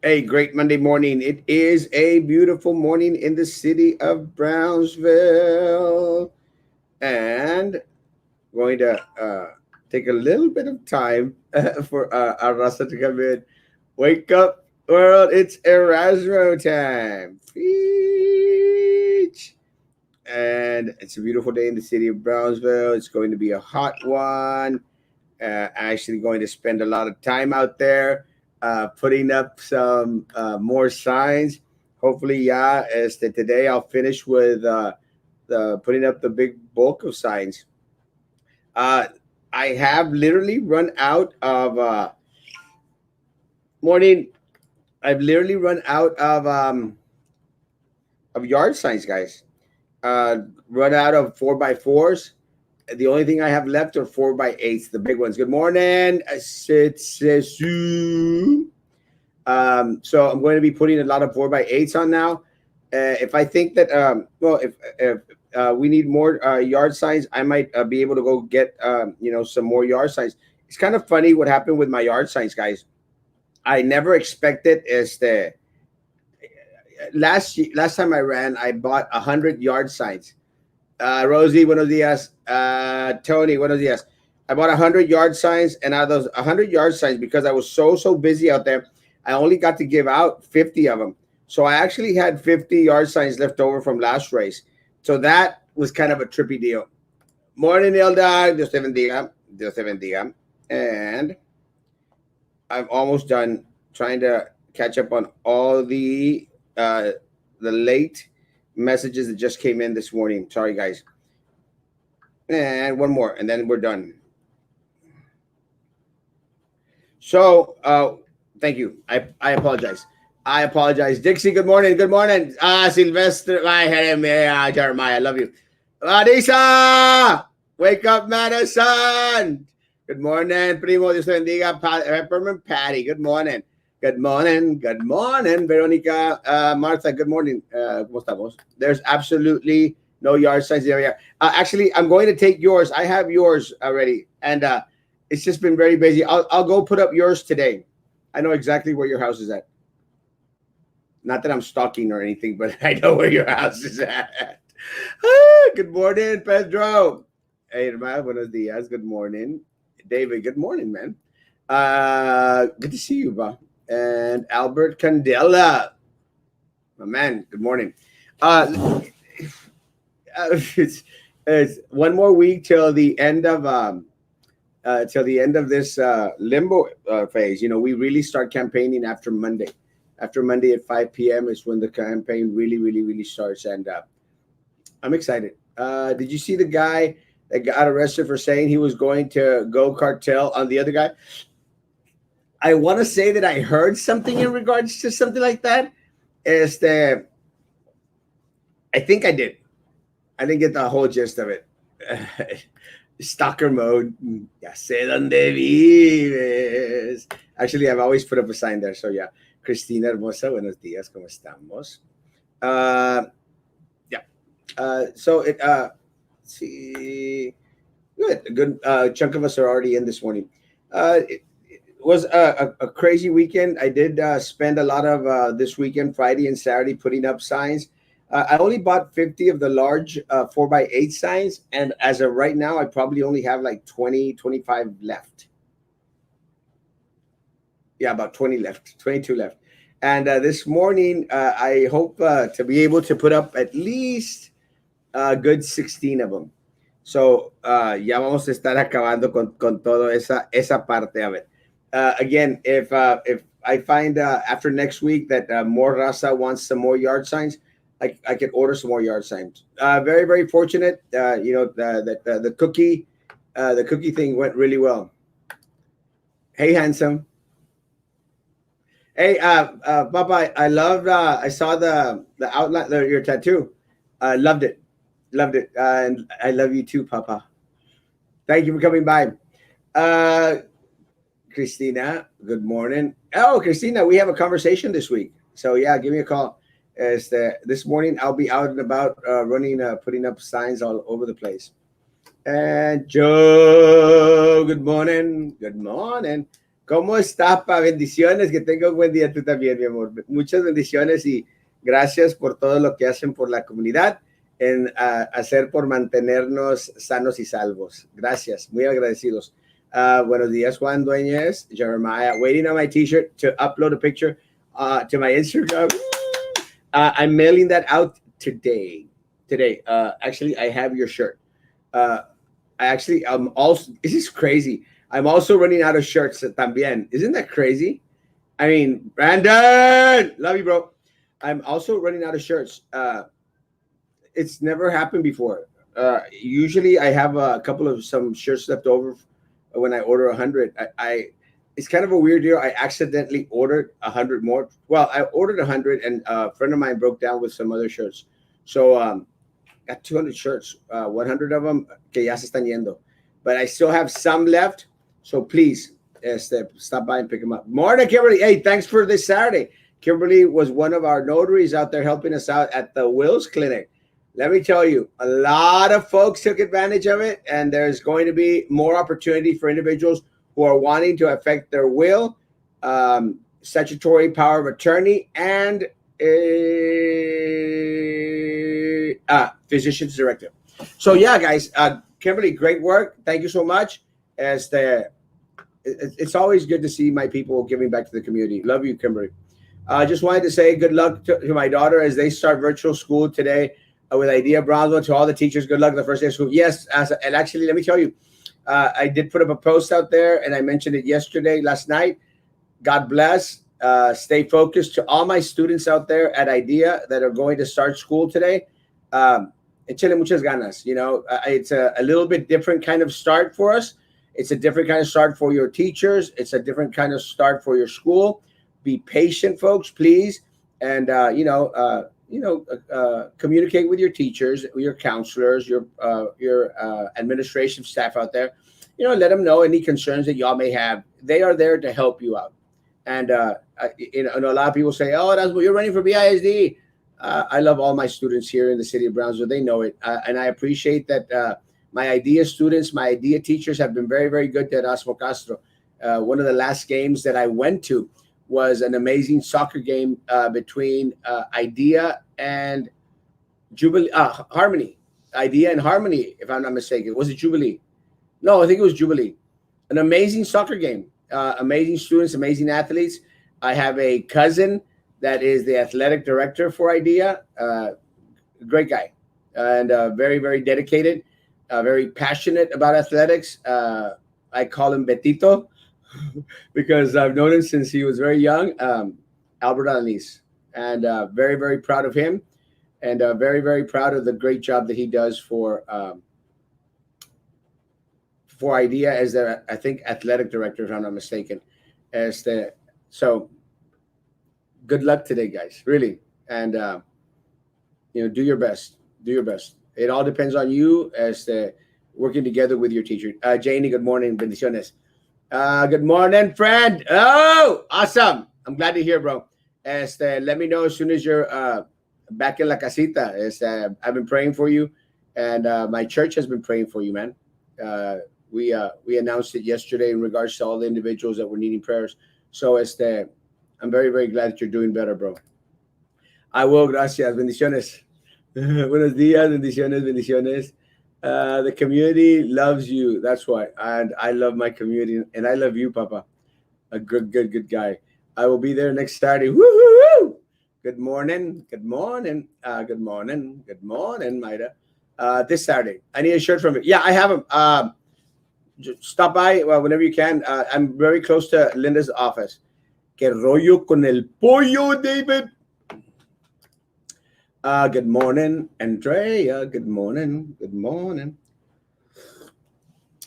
A great Monday morning. It is a beautiful morning in the city of Brownsville. And going to take a little bit of time for our Rasa to come in. Wake up, world. It's Erasmo time. Preach. And it's a beautiful day in the city of Brownsville. It's going to be a hot one. Actually going to spend a lot of time out there putting up some more signs. Hopefully, yeah, as the, today I'll finish with the putting up the big bulk of signs. Uh, I have literally run out of morning. I've literally run out of yard signs, guys. Uh, Run out of 4x4s. The only thing I have left are 4x8s, the big ones. Good morning, Sitsu. So I'm going to be putting a lot of 4x8s on now. If I think that, if we need more yard signs, I might be able to go get, some more yard signs. It's kind of funny what happened with my yard signs, guys. I never expected is the last time I ran, I bought 100 yard signs. Rosie, buenos dias. Tony, buenos dias. I bought 100 yard signs, and out of those 100 yard signs, because I was so busy out there, I only got to give out 50 of them. So I actually had 50 yard signs left over from last race. So that was kind of a trippy deal. Morning, Hilda. Dios te bendiga. Dios te bendiga. And I'm almost done trying to catch up on all uh, the late messages that just came in this morning. Sorry, guys. And one more, and then we're done. So, thank you. I apologize. I apologize. Dixie, good morning. Good morning. Sylvester, Jeremiah, I love you. Lisa, wake up, Madison. Good morning, Primo. Dios te bendiga. Peppermint Patty, good morning. Good morning. Good morning, Veronica. Martha, good morning. ¿Cómo estamos? There's absolutely no yard signs area. Actually, I'm going to take yours. I have yours already. And it's just been very busy. I'll go put up yours today. I know exactly where your house is at. Not that I'm stalking or anything, but I know where your house is at. Good morning, Pedro. Hey, hermano, buenos dias. Good morning. David, good morning, man. Good to see you, bro. And Albert Candela. My man, good morning. Uh, it's one more week till the end of this limbo phase. You know, we really start campaigning after Monday. After Monday at 5 p.m. is when the campaign really starts, and I'm excited. Did you see the guy that got arrested for saying he was going to go cartel on the other guy? I want to say that I heard something in regards to something like that. Este, I think I did. I didn't get the whole gist of it. Stalker mode. Ya sé dónde vives. Actually, I've always put up a sign there. So, yeah. Cristina Hermosa, buenos días. ¿Cómo estamos? Uh, yeah. So, see. Good. A good chunk of us are already in this morning. It was a crazy weekend. I did spend a lot of this weekend, Friday and Saturday, putting up signs. I only bought 50 of the large 4x8 signs. And as of right now, I probably only have like 20, 25 left. Yeah, about 20 left, 22 left. And this morning, I hope to be able to put up at least a good 16 of them. So, ya vamos a estar acabando con todo esa parte of it. Again, if I find after next week that more Raza wants some more yard signs, I can order some more yard signs. Very fortunate. That the cookie thing went really well. Hey, handsome. Hey, Papa, I loved. I saw the outline, your tattoo. Loved it, loved it, and I love you too, Papa. Thank you for coming by. Uh, Christina, good morning. Oh, Christina, we have a conversation this week. So yeah, give me a call. This morning I'll be out and about running, putting up signs all over the place. And Joe, good morning. Good morning. ¿Cómo estás, pa? Bendiciones, que tenga un buen día tú también, mi amor. Muchas bendiciones y gracias por todo lo que hacen por la comunidad, en hacer por mantenernos sanos y salvos. Gracias, muy agradecidos. Buenos días, Juan Dueñez, Jeremiah. Waiting on my t-shirt to upload a picture to my Instagram. I'm mailing that out today. Actually, I have your shirt. Uh, I'm also, this is crazy. I'm also running out of shirts también. Isn't that crazy? I mean, Brandon, love you, bro. I'm also running out of shirts. It's never happened before. Usually I have a couple of some shirts left over when I order 100. It's kind of a weird deal. I accidentally ordered 100 more. Well, I ordered 100, and a friend of mine broke down with some other shirts. So got 200 shirts, 100 of them que ya se están yendo. But I still have some left. So please stop by and pick them up. Morning, Kimberly. Hey, thanks for this Saturday. Kimberly was one of our notaries out there helping us out at the Wills Clinic. Let me tell you, a lot of folks took advantage of it, and there's going to be more opportunity for individuals who are wanting to affect their will, statutory power of attorney, and physician's directive. So yeah, guys, Kimberly, great work. Thank you so much. It's always good to see my people giving back to the community. Love you, Kimberly. I just wanted to say good luck to my daughter as they start virtual school today with Idea Brownsville. To all the teachers, good luck the first day of school. Yes, and actually, let me tell you, I did put up a post out there, and I mentioned it last night. God bless. Stay focused. To all my students out there at Idea that are going to start school today, échale muchas ganas. You know, it's a little bit different kind of start for us. It's a different kind of start for your teachers. It's a different kind of start for your school. Be patient, folks, please, and communicate with your teachers, your counselors, your administration staff out there. You know, let them know any concerns that y'all may have. They are there to help you out. And a lot of people say, "Oh, that's what you're running for BISD." I love all my students here in the city of Brownsville. They know it, and I appreciate that. My IDEA students, my IDEA teachers have been very, very good to Erasmo Castro. One of the last games that I went to was an amazing soccer game between IDEA and Jubilee, Harmony. IDEA and Harmony, if I'm not mistaken. Was it Jubilee? No, I think it was Jubilee. An amazing soccer game. Amazing students, amazing athletes. I have a cousin that is the athletic director for IDEA. Great guy, and very, very dedicated. Very passionate about athletics. I call him Betito because I've known him since he was very young. Albert Alanis, and very, very proud of him, and very, very proud of the great job that he does for IDEA as the, I think, athletic director, if I'm not mistaken. So good luck today, guys, really, and do your best. Do your best. It all depends on you as working together with your teacher. Janie, good morning. Bendiciones. Good morning, friend. Oh, awesome. I'm glad to hear, bro. Let me know as soon as you're back in La Casita. I've been praying for you, and my church has been praying for you, man. We announced it yesterday in regards to all the individuals that were needing prayers. So I'm very, very glad that you're doing better, bro. I will. Gracias. Bendiciones. Buenos días, bendiciones, bendiciones. The community loves you. That's why. And I love my community. And I love you, Papa. A good guy. I will be there next Saturday. Woo-hoo-hoo! Good morning. Good morning. Good morning. Good morning, Maida. This Saturday. I need a shirt from it. Yeah, I have them. Stop by whenever you can. I'm very close to Linda's office. Que rollo con el pollo, David? Good morning, Andrea. Good morning. Good morning.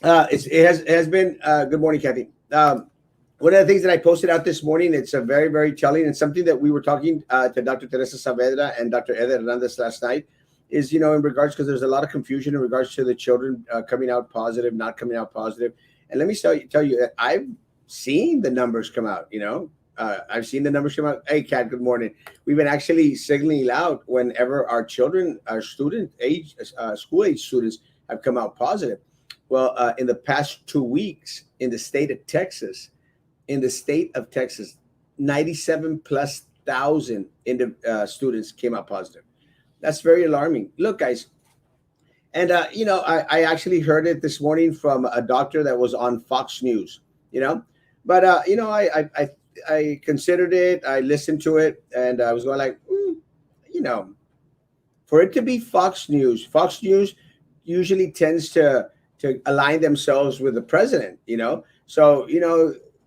It has been good morning, Kathy. One of the things that I posted out this morning, it's a very, very telling, and something that we were talking to Dr. Teresa Saavedra and Dr. Eder Hernandez last night is, in regards, because there's a lot of confusion in regards to the children coming out positive, not coming out positive. And let me tell you that I've seen the numbers come out, I've seen the numbers come out. Hey, Kat, good morning. We've been actually signaling out whenever our children, our school age students have come out positive. Well, in the past 2 weeks in the state of Texas, in the state of Texas, 97 plus thousand students came out positive. That's very alarming. Look, guys, and I actually heard it this morning from a doctor that was on Fox News. You know, but I considered it. I listened to it, and I was going like, you know, for it to be Fox News usually tends to align themselves with the president. So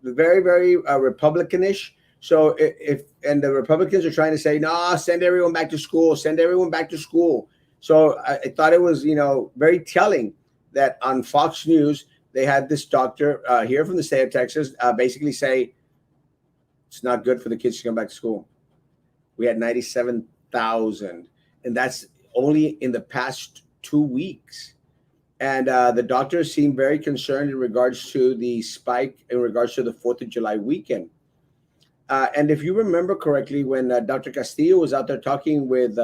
very very Republicanish. So if and the Republicans are trying to say, no, send everyone back to school, send everyone back to school. So I thought it was very telling that on Fox News they had this doctor here from the state of Texas basically say it's not good for the kids to come back to school. We had 97,000, and that's only in the past 2 weeks. And the doctors seem very concerned in regards to the spike in regards to the 4th of July weekend. And if you remember correctly, when Dr. Castillo was out there talking with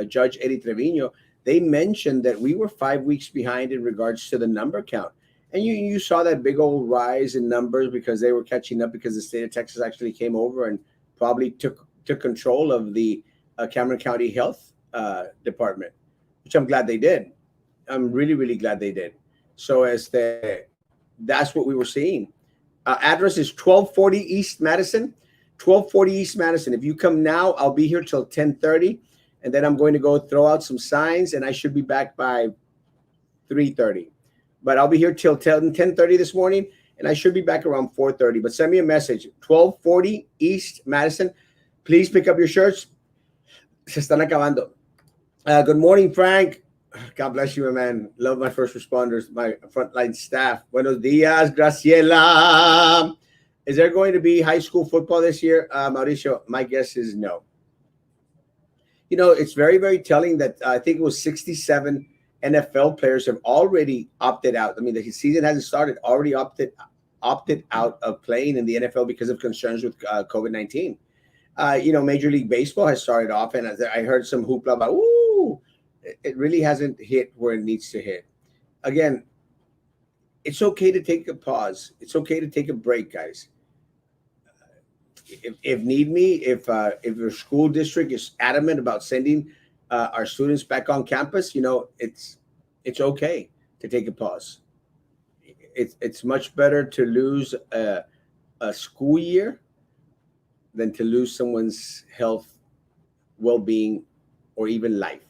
Judge Eddie Trevino, they mentioned that we were 5 weeks behind in regards to the number count. And you saw that big old rise in numbers because they were catching up because the state of Texas actually came over and probably took control of the Cameron County Health Department, which I'm glad they did. I'm really, really glad they did. So that's what we were seeing. Address is 1240 East Madison. 1240 East Madison. If you come now, I'll be here till 10:30, and then I'm going to go throw out some signs, and I should be back by 3:30. But I'll be here till 10:30 this morning, and I should be back around 4:30. But send me a message. 1240 East Madison. Please pick up your shirts. Se están acabando. Good morning, Frank. God bless you, my man. Love my first responders, my frontline staff. Buenos dias, Graciela. Is there going to be high school football this year, Mauricio? My guess is no. It's very, very telling that I think it was 67 NFL players have already opted out. I mean, the season hasn't started, already opted out of playing in the NFL because of concerns with COVID-19. Major League Baseball has started off, and I heard some hoopla about, it really hasn't hit where it needs to hit. Again, it's okay to take a pause. It's okay to take a break, guys. If need me, if your school district is adamant about sending our students back on campus, it's okay to take a pause. It's much better to lose a school year than to lose someone's health, well-being, or even life.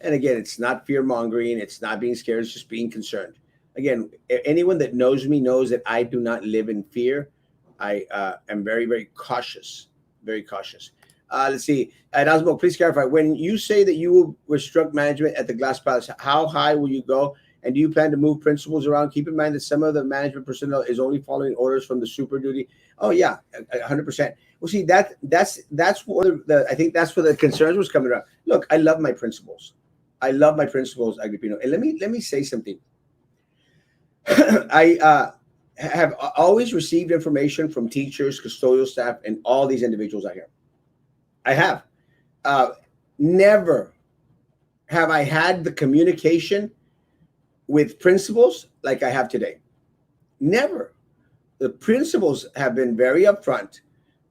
And again, it's not fear-mongering. It's not being scared. It's just being concerned. Again, anyone that knows me knows that I do not live in fear. I am very, very cautious. Very cautious. Let's see. Erasmo, please clarify. When you say that you will restrict management at the Glass Palace, how high will you go? And do you plan to move principals around? Keep in mind that some of the management personnel is only following orders from the super duty. Oh, yeah, 100%. Well, see, that's one of the, I think that's where the concerns was coming around. Look, I love my principals. I love my principals, Agripino. And let me say something. I have always received information from teachers, custodial staff, and all these individuals out here. I have. Never have I had the communication with principals like I have today. Never. The principals have been very upfront.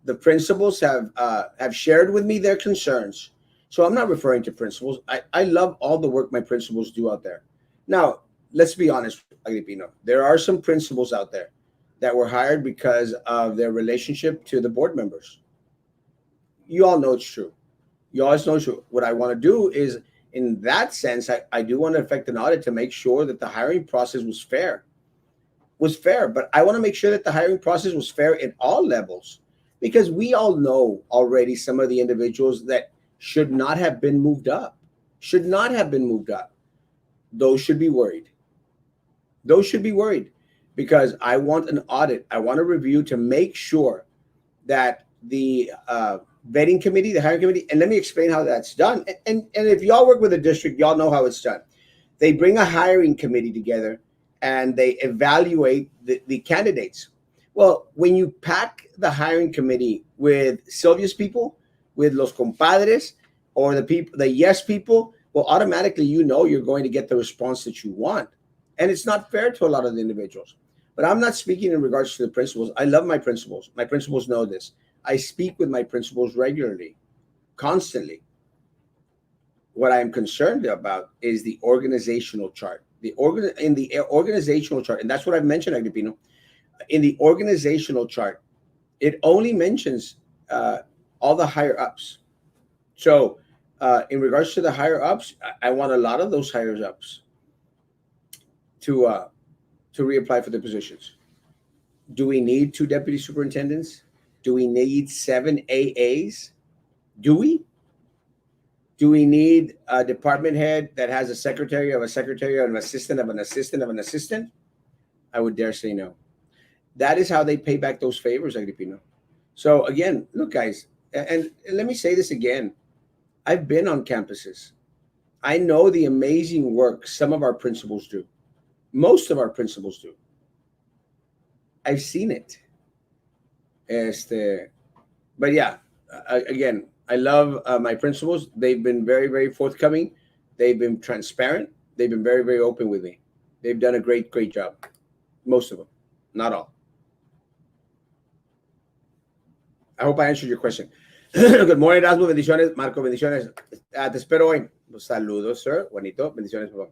The principals have shared with me their concerns. So I'm not referring to principals. I love all the work my principals do out there. Now, let's be honest, Agripino. There are some principals out there that were hired because of their relationship to the board members. You all know it's true. You always know it's true. What I want to do is, in that sense, I do want to effect an audit to make sure that the hiring process was fair. But I want to make sure that the hiring process was fair at all levels, because we all know already some of the individuals that should not have been moved up. Those should be worried. Because I want an audit. I want a review to make sure that the vetting committee, the hiring committee, and let me explain how that's done. And if y'all work with a district, y'all know how it's done. They bring a hiring committee together and they evaluate the candidates. Well, when you pack the hiring committee with Sylvia's people, with los compadres, or the yes people, well, automatically you're going to get the response that you want. And it's not fair to a lot of the individuals. But I'm not speaking in regards to the principals. I love my principals. My principals know this. I speak with my principals regularly, constantly. What I'm concerned about is the organizational chart. In the organizational chart, and that's what I've mentioned, Agripino. In the organizational chart, it only mentions all the higher ups. So, in regards to the higher ups, I want a lot of those higher ups to uh, to reapply for the positions. Do we need two deputy superintendents? Do we need seven AAs? Do we? Do we need a department head that has a secretary of a secretary of an assistant of an assistant of an assistant? I would dare say no. That is how they pay back those favors, Agripino. So again, look, guys, and let me say this again. I've been on campuses. I know the amazing work some of our principals do. Most of our principals do. I've seen it. Este, but yeah, again, I love my principals. They've been very, very forthcoming. They've been transparent. They've been very, very open with me. They've done a great, great job. Most of them, not all. I hope I answered your question. Good morning, Erasmo. Bendiciones. Marco, bendiciones. Te espero hoy. Saludos, sir. Juanito, bendiciones, papá.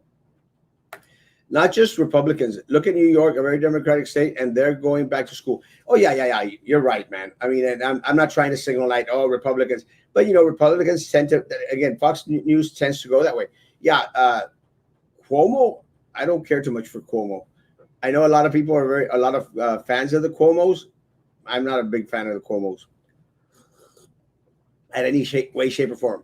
Not just Republicans. Look at New York, a very Democratic state, and they're going back to school. Oh, yeah, yeah, yeah. You're right, man. I mean, and I'm not trying to signal like, oh, Republicans. But, Republicans tend to, again, Fox News tends to go that way. Yeah, Cuomo, I don't care too much for Cuomo. I know a lot of people are a lot of fans of the Cuomos. I'm not a big fan of the Cuomos at any way, shape, or form.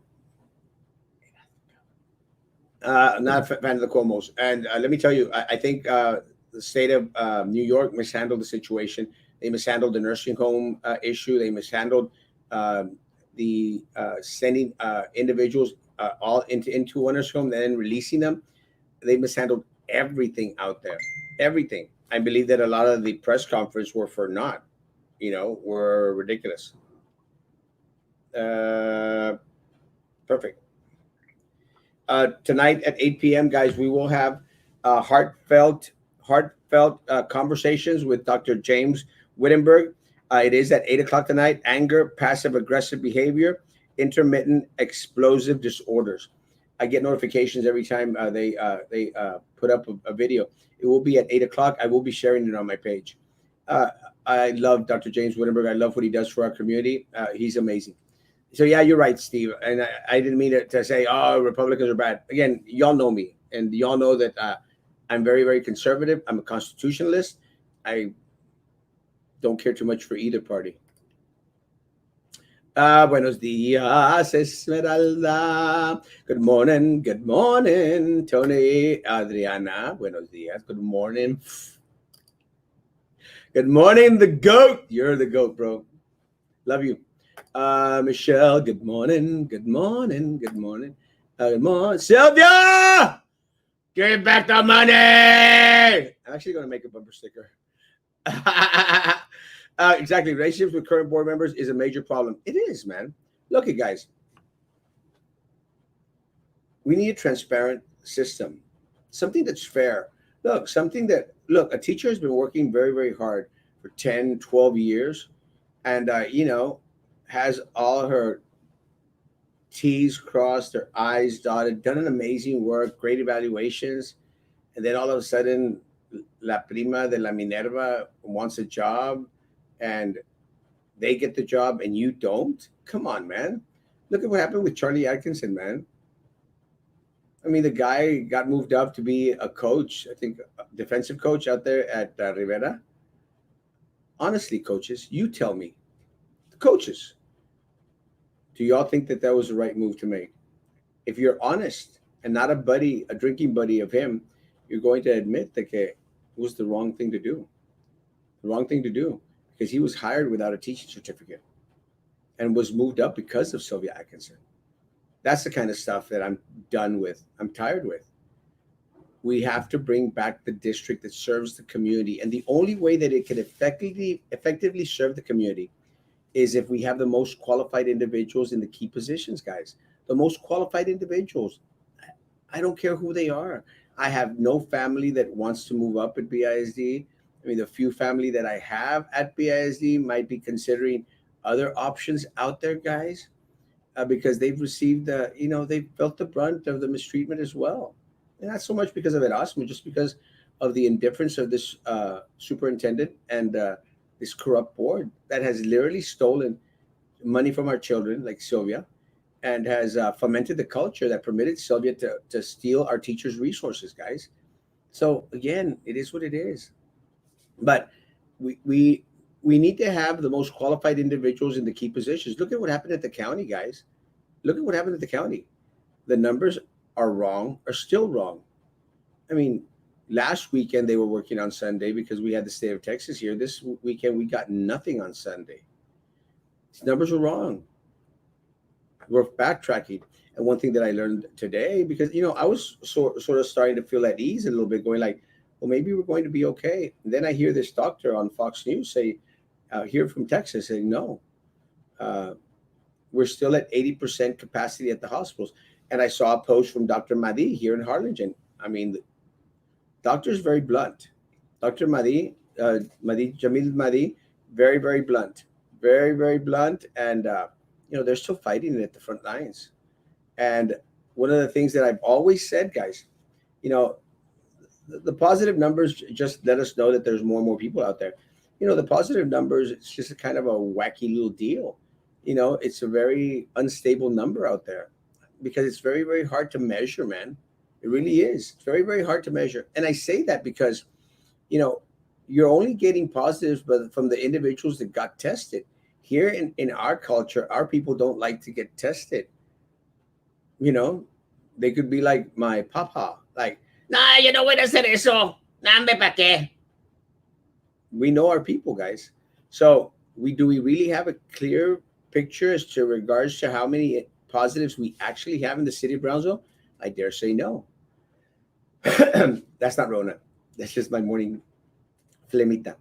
Not a fan of the Cuomos. And let me tell you, I think the state of New York mishandled the situation. They mishandled the nursing home issue. They mishandled the sending individuals all into one nursing home, then releasing them. They mishandled everything out there. Everything. I believe that a lot of the press conference were for naught. Were ridiculous. Perfect. Tonight at 8 p.m., guys, we will have heartfelt conversations with Dr. James Wittenberg. It is at 8 o'clock tonight. Anger, passive aggressive behavior, intermittent explosive disorders. I get notifications every time they put up a video. It will be at 8 o'clock. I will be sharing it on my page. I love Dr. James Wittenberg. I love what he does for our community. He's amazing. So yeah, you're right, Steve. And I didn't mean to say, oh, Republicans are bad. Again, y'all know me, and y'all know that I'm very, very conservative. I'm a constitutionalist. I don't care too much for either party. Buenos días, Esmeralda. Good morning, Tony, Adriana. Buenos días. Good morning. Good morning, the goat. You're the goat, bro. Love you. Michelle, good morning. Good morning. Good morning. Good morning. Sylvia! Give back the money! I'm actually going to make a bumper sticker. Exactly. Relationships with current board members is a major problem. It is, man. Look at guys. We need a transparent system, something that's fair. Look, a teacher has been working very, very hard for 10, 12 years and, has all her T's crossed, her I's dotted, done an amazing work, great evaluations. And then all of a sudden, La Prima de la Minerva wants a job and they get the job and you don't? Come on, man. Look at what happened with Charlie Atkinson, man. I mean, the guy got moved up to be a coach, I think, a defensive coach out there at Rivera. Honestly, coaches, you tell me. The coaches, do y'all think that was the right move to make? If you're honest and not a drinking buddy of him, you're going to admit that it was the wrong thing to do. The wrong thing to do because he was hired without a teaching certificate and was moved up because of Sylvia Atkinson. That's the kind of stuff that I'm done with. I'm tired with. We have to bring back the district that serves the community. And the only way that it can effectively serve the community is if we have the most qualified individuals in the key positions, guys. The most qualified individuals. I don't care who they are. I have no family that wants to move up at BISD. I I mean, the few family that I have at BISD might be considering other options out there, guys, because they've received they've felt the brunt of the mistreatment as well, and not so much because of Erasmo, just because of the indifference of this superintendent and this corrupt board that has literally stolen money from our children, like Sylvia, and has fomented the culture that permitted Sylvia to steal our teachers' resources, guys. So again, it is what it is. But we we we need to have the most qualified individuals in the key positions. Look at what happened at the county, guys. Look at what happened at the county. The numbers are wrong, are still wrong. I mean, last weekend they were working on Sunday because we had the state of Texas here. This weekend we got nothing on Sunday. These numbers are wrong. We're backtracking. And one thing that I learned today, because I was sort of starting to feel at ease a little bit, going like, well, maybe we're going to be okay. And then I hear this doctor on Fox News say, here from Texas, saying no, uh, we're still at 80% capacity at the hospitals. And I saw a post from Dr. Madi here in Harlingen. I mean, the doctor is very blunt. Dr. Madi, Madi Jamil Madi, very very blunt, very very blunt, and they're still fighting it at the front lines. And one of the things that I've always said, guys, you know, the positive numbers just let us know that there's more and more people out there. The positive numbers, it's just a kind of a wacky little deal. It's a very unstable number out there because it's very, very hard to measure, man. It really is. It's very, very hard to measure. And I say that because, you know, you're only getting positives but from the individuals that got tested. Here in our culture, our people don't like to get tested. You know, they could be like my papa, like, nah, you don't want to hacer eso. Nambe pa qué. We know our people, guys. So we really have a clear picture as to regards to how many positives we actually have in the city of Brownsville? I dare say no. That's not Rona. That's just my morning flemita.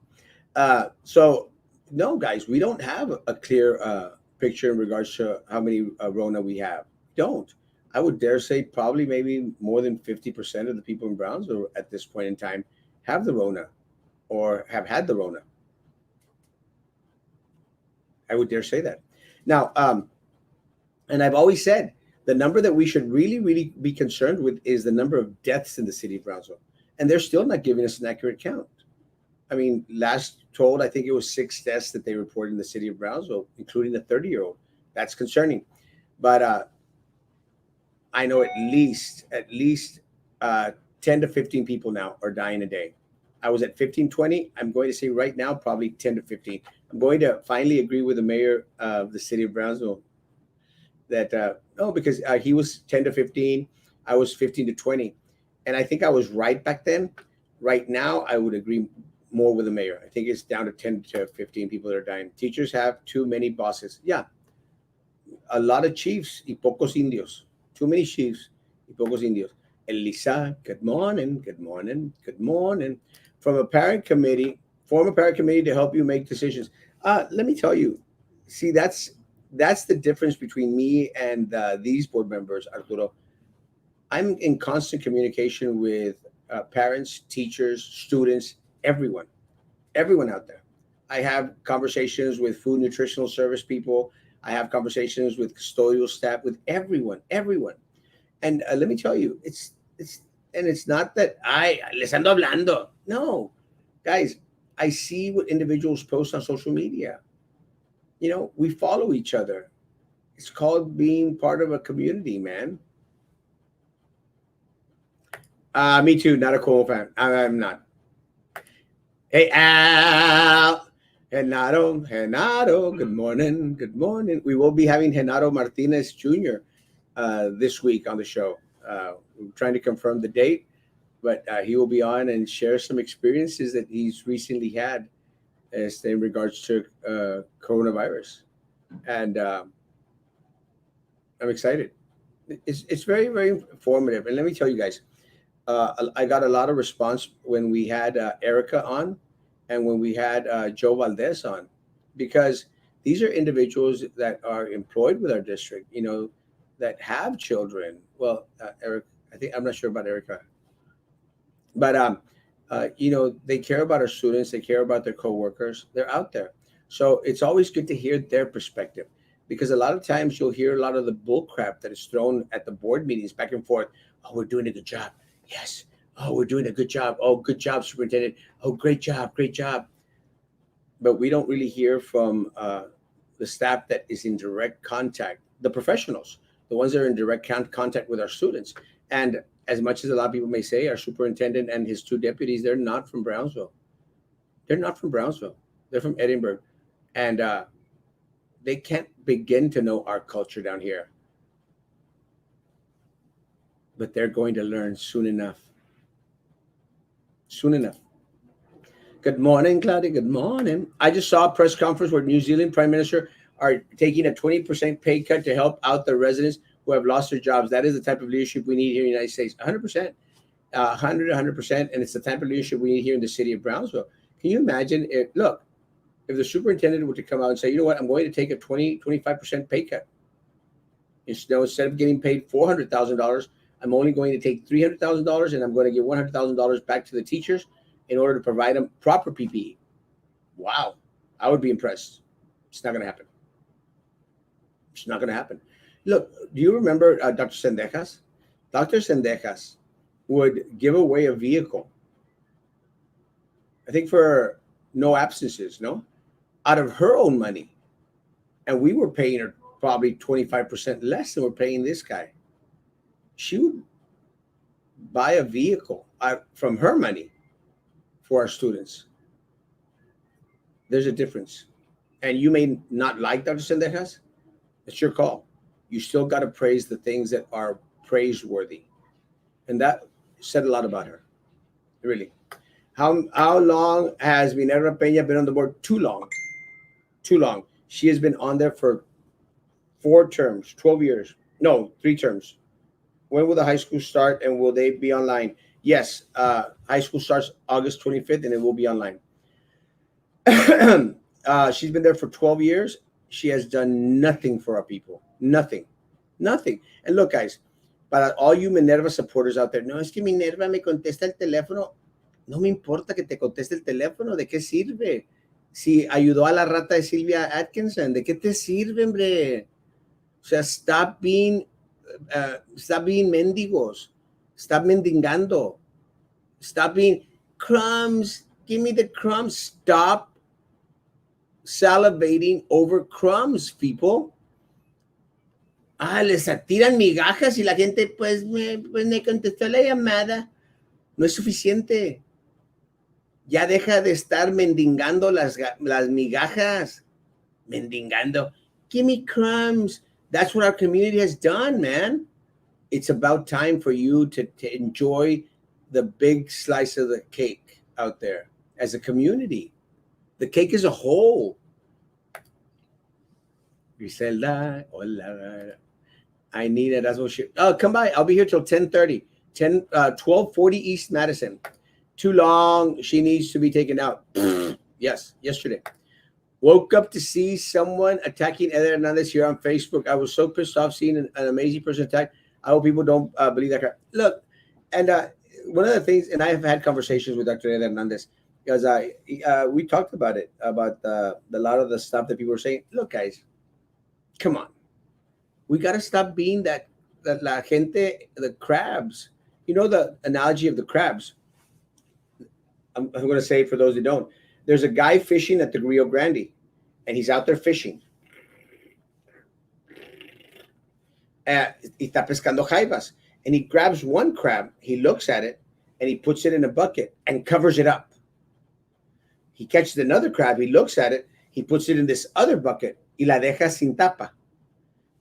So no, guys, we don't have a clear picture in regards to how many Rona we have. Don't. I would dare say probably maybe more than 50% of the people in Brownsville at this point in time have the Rona or have had the Rona. I would dare say that. Now, and I've always said the number that we should really, really be concerned with is the number of deaths in the city of Brownsville. And they're still not giving us an accurate count. I mean, last told, I think it was 6 deaths that they reported in the city of Brownsville, including a 30-year-old. That's concerning. But I know at least 10 to 15 people now are dying a day. I was at 15, 20. I'm going to say right now, probably 10 to 15. I'm going to finally agree with the mayor of the city of Brownsville that, no, because he was 10 to 15. I was 15 to 20. And I think I was right back then. Right now, I would agree more with the mayor. I think it's down to 10 to 15 people that are dying. Teachers have too many bosses. Yeah, a lot of chiefs y pocos indios. Too many chiefs y pocos indios. Elisa, good morning, good morning, good morning. From a parent committee, form a parent committee to help you make decisions. Let me tell you, see, that's the difference between me and these board members, Arturo. I'm in constant communication with parents, teachers, students, everyone, everyone out there. I have conversations with food nutritional service people. I have conversations with custodial staff, with everyone, everyone. And let me tell you, it's not that I les ando hablando. No, guys, I see what individuals post on social media. We follow each other. It's called being part of a community, man. Me too. Not a cool fan. I'm not. Hey, Al. Genaro, good morning, good morning. We will be having Genaro Martinez Jr. This week on the show. We're trying to confirm the date, but he will be on and share some experiences that he's recently had in regards to coronavirus. And I'm excited. It's very, very informative. And let me tell you guys, I got a lot of response when we had Erica on and when we had Joe Valdez on, because these are individuals that are employed with our district, that have children. Well, Eric, I'm not sure about Erica, but They care about our students, they care about their coworkers, they're out there. So it's always good to hear their perspective, because a lot of times you'll hear a lot of the bull crap that is thrown at the board meetings back and forth. Oh, we're doing a good job. Yes. Oh, we're doing a good job. Oh, good job, superintendent. Oh, great job, great job. But we don't really hear from the staff that is in direct contact, the professionals, the ones that are in direct contact with our students. And as much as a lot of people may say, our superintendent and his two deputies, they're not from Brownsville. They're not from Brownsville. They're from Edinburgh. And they can't begin to know our culture down here. But they're going to learn soon enough. Soon enough. Good morning, Claudia. Good morning. I just saw a press conference where New Zealand Prime Minister are taking a 20% pay cut to help out the residents who have lost their jobs. That is the type of leadership we need here in the United States. 100%. 100%. And it's the type of leadership we need here in the city of Brownsville. Can you imagine if the superintendent were to come out and say, you know what, I'm going to take a 25% pay cut. Instead of getting paid $400,000, I'm only going to take $300,000 and I'm going to give $100,000 back to the teachers in order to provide them proper PPE. Wow. I would be impressed. It's not going to happen. It's not going to happen. Look, do you remember Dr. Sendejas? Dr. Sendejas would give away a vehicle, I think for no absences, no? Out of her own money. And we were paying her probably 25% less than we're paying this guy. She would buy a vehicle from her money for our students. There's a difference. And you may not like Dr. Sendejas. It's your call. You still got to praise the things that are praiseworthy. And that said a lot about her. Really. How long has Minerva Peña been on the board? Too long. Too long. She has been on there for 4 terms, 12 years. No, 3 terms. When will the high school start and will they be online? Yes, high school starts August 25th and it will be online. She's been there for 12 years. She has done nothing for our people. Nothing. Nothing. And look, guys, para all you Minerva supporters out there, no, es que Minerva me contesta el teléfono. No me importa que te conteste el teléfono. ¿De qué sirve? Si ayudó a la rata de Sylvia Atkinson, ¿de qué te sirve, hombre? O sea, stop being mendigos. Stop mendigando. Stop being crumbs. Give me the crumbs. Stop salivating over crumbs, people. Les tiran migajas y la gente pues me contestó la llamada. No es suficiente. Ya deja de estar mendigando las migajas. Mendigando. Give me crumbs. That's what our community has done, man. It's about time for you to enjoy the big slice of the cake out there as a community. The cake as a whole. Griselda, hola. I need Erasmo ship. Oh, come by. I'll be here till 10:30. 1240 East Madison. Too long. She needs to be taken out. Yes, yesterday. Woke up to see someone attacking Eder Hernandez here on Facebook. I was so pissed off seeing an amazing person attack. I hope people don't believe that crap. Look, and one of the things, and I have had conversations with Dr. Eder Hernandez, because we talked about it, about a lot of the stuff that people were saying. Look, guys, come on. We got to stop being that la gente, the crabs. You know the analogy of the crabs. I'm going to say it for those who don't. There's a guy fishing at the Rio Grande, and he's out there fishing. Y está pescando jaivas. And he grabs one crab, he looks at it, and he puts it in a bucket and covers it up. He catches another crab, he looks at it, he puts it in this other bucket, y la deja sin tapa.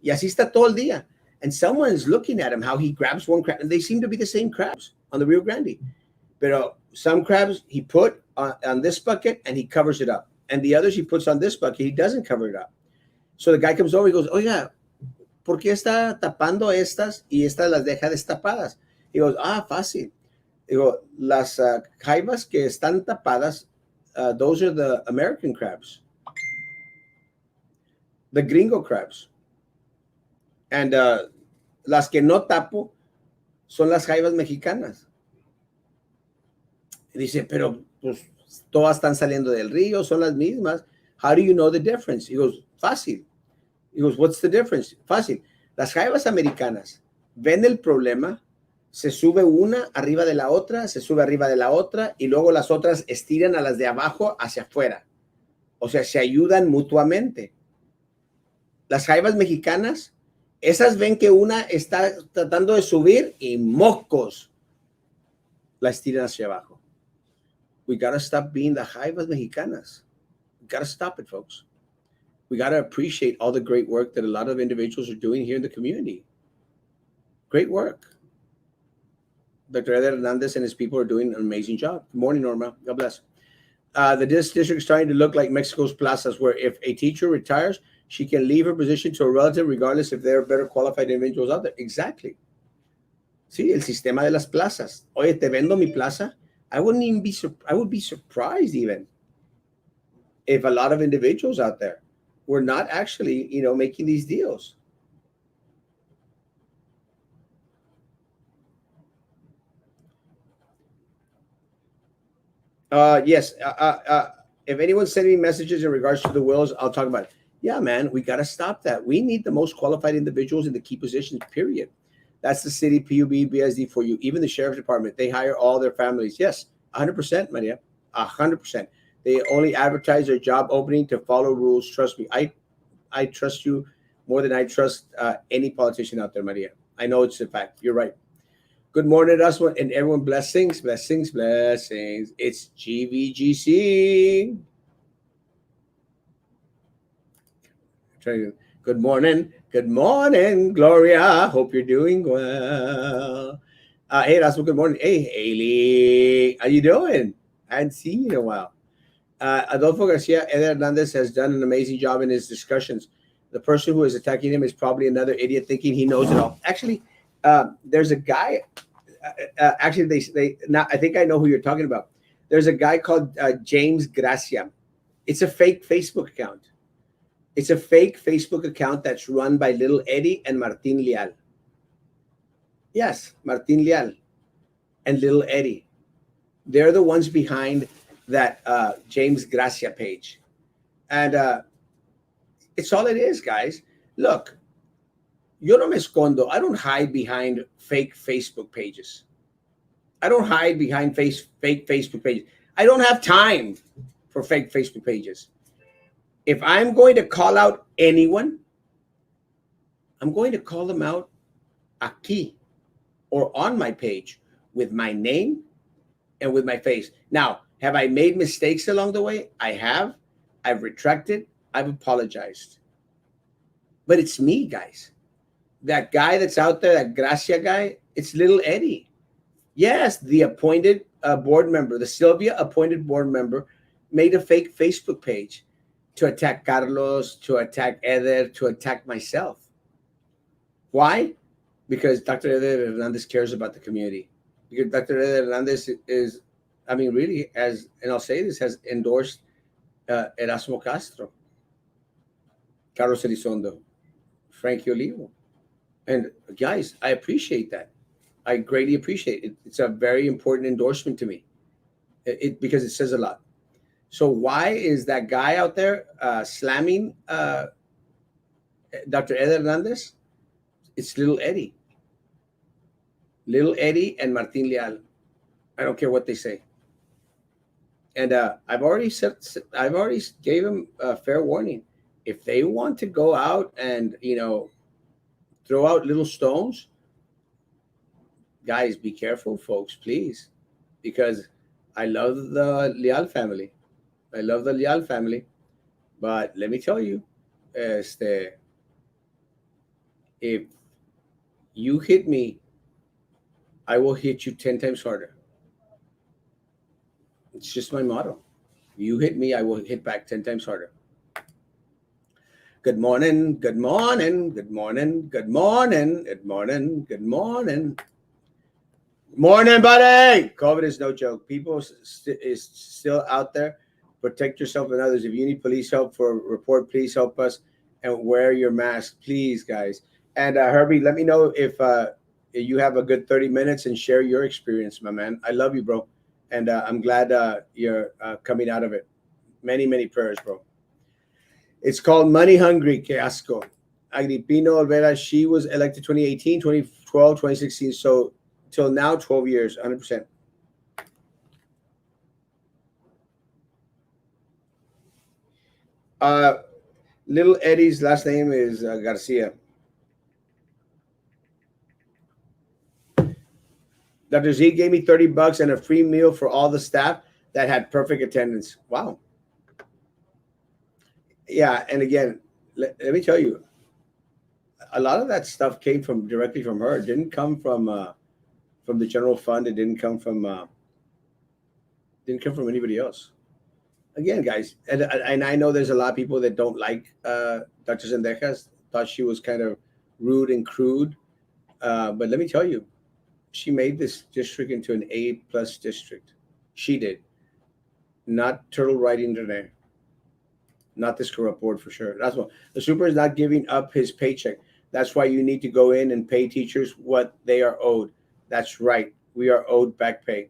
Y así está todo el día. And someone is looking at him, how he grabs one crab, and they seem to be the same crabs on the Rio Grande. But some crabs he put on this bucket and he covers it up. And the others he puts on this bucket, he doesn't cover it up. So the guy comes over, he goes, oiga, ¿por qué está tapando estas y estas las deja destapadas? He goes, fácil. Digo, las jaivas que están tapadas, those are the American crabs. The gringo crabs. And las que no tapo son las jaivas mexicanas. Dice, pero pues todas están saliendo del río, son las mismas. How do you know the difference? He goes, fácil. He goes, what's the difference? Fácil. Las jaivas americanas ven el problema, se sube una arriba de la otra, se sube arriba de la otra y luego las otras estiran a las de abajo hacia afuera. O sea, se ayudan mutuamente. Las jaivas mexicanas, esas ven que una está tratando de subir y mocos la estiran hacia abajo. We gotta stop being the jaivas mexicanas. We gotta stop it, folks. We gotta appreciate all the great work that a lot of individuals are doing here in the community. Great work. Dr. Eder Hernandez and his people are doing an amazing job. Good morning, Norma. God bless. The district is starting to look like Mexico's plazas, where if a teacher retires, she can leave her position to a relative, regardless if there are better qualified individuals out there. Exactly. Sí, el sistema de las plazas. Oye, te vendo mi plaza. I would be surprised even if a lot of individuals out there were not actually, making these deals. Yes. If anyone's sending me messages in regards to the wills, I'll talk about it. Yeah, man, we got to stop that. We need the most qualified individuals in the key positions, period. That's the city, PUB, BSD for you. Even the sheriff's department, they hire all their families. Yes, 100%, Maria, 100%. They only advertise their job opening to follow rules. Trust me, I trust you more than I trust any politician out there, Maria. I know it's a fact. You're right. Good morning, Erasmo, and everyone. Blessings, blessings, blessings. It's GVGC. Good morning, Gloria. Hope you're doing well. Hey, Erasmo, good morning. Hey, Haley, how you doing? I hadn't seen you in a while. Adolfo Garcia, Eder Hernandez has done an amazing job in his discussions. The person who is attacking him is probably another idiot thinking he knows it all. Actually, there's a guy. Actually, they now I think I know who you're talking about. There's a guy called James Gracia. It's a fake Facebook account. It's a fake Facebook account that's run by Little Eddie and Martin Leal. Yes, Martin Leal and Little Eddie. They're the ones behind that James Gracia page. And it's all it is, guys. Look, yo no me escondo. I don't hide behind fake Facebook pages. I don't hide behind fake Facebook pages. I don't have time for fake Facebook pages. If I'm going to call out anyone, I'm going to call them out aquí or on my page with my name and with my face. Now, have I made mistakes along the way? I have. I've retracted. I've apologized. But it's me, guys. That guy that's out there, that Gracia guy, it's Little Eddie. Yes, the appointed board member, the Sylvia appointed board member, made a fake Facebook page to attack Carlos, to attack Eder, to attack myself. Why? Because Dr. Eder Hernandez cares about the community. Because Dr. Eder Hernandez is, really, and I'll say this, has endorsed Erasmo Castro, Carlos Elizondo, Frankie Olivo. And guys, I appreciate that. I greatly appreciate it. It's a very important endorsement to me because it says a lot. So why is that guy out there slamming Dr. Eder Hernandez? It's Little Eddie. Little Eddie and Martin Leal. I don't care what they say. And I've already gave them a fair warning. If they want to go out and throw out little stones, guys, be careful, folks, please, because I love the Leal family. I love the Leal family, but let me tell you, if you hit me, I will hit you 10 times harder. It's just my motto. You hit me, I will hit back 10 times harder. Good morning, good morning, good morning, good morning, good morning, good morning. Morning, buddy. COVID is no joke. People is still out there. Protect yourself and others. If you need police help for a report, please help us and wear your mask, please, guys. And Herbie, let me know if you have a good 30 minutes and share your experience, my man. I love you, bro. and I'm glad you're coming out of it. Many, many prayers, bro. It's called Money Hungry, que asco. Agripino Olvera, she was elected 2018, 2012, 2016. So till now, 12 years, 100%. Uh, Little Eddie's last name is Garcia. Dr. Z gave me $30 and a free meal for all the staff that had perfect attendance. Wow. Yeah, and again, let me tell you, a lot of that stuff came from directly from her. It didn't come from the general fund. It didn't come from anybody else. Again, guys, and I know there's a lot of people that don't like Dr. Zendejas. Thought she was kind of rude and crude. But let me tell you, she made this district into an A+ district. She did, not Turtle Right Internet, not this corrupt board for sure. That's what the super is not giving up his paycheck. That's why you need to go in and pay teachers what they are owed. That's right. We are owed back pay.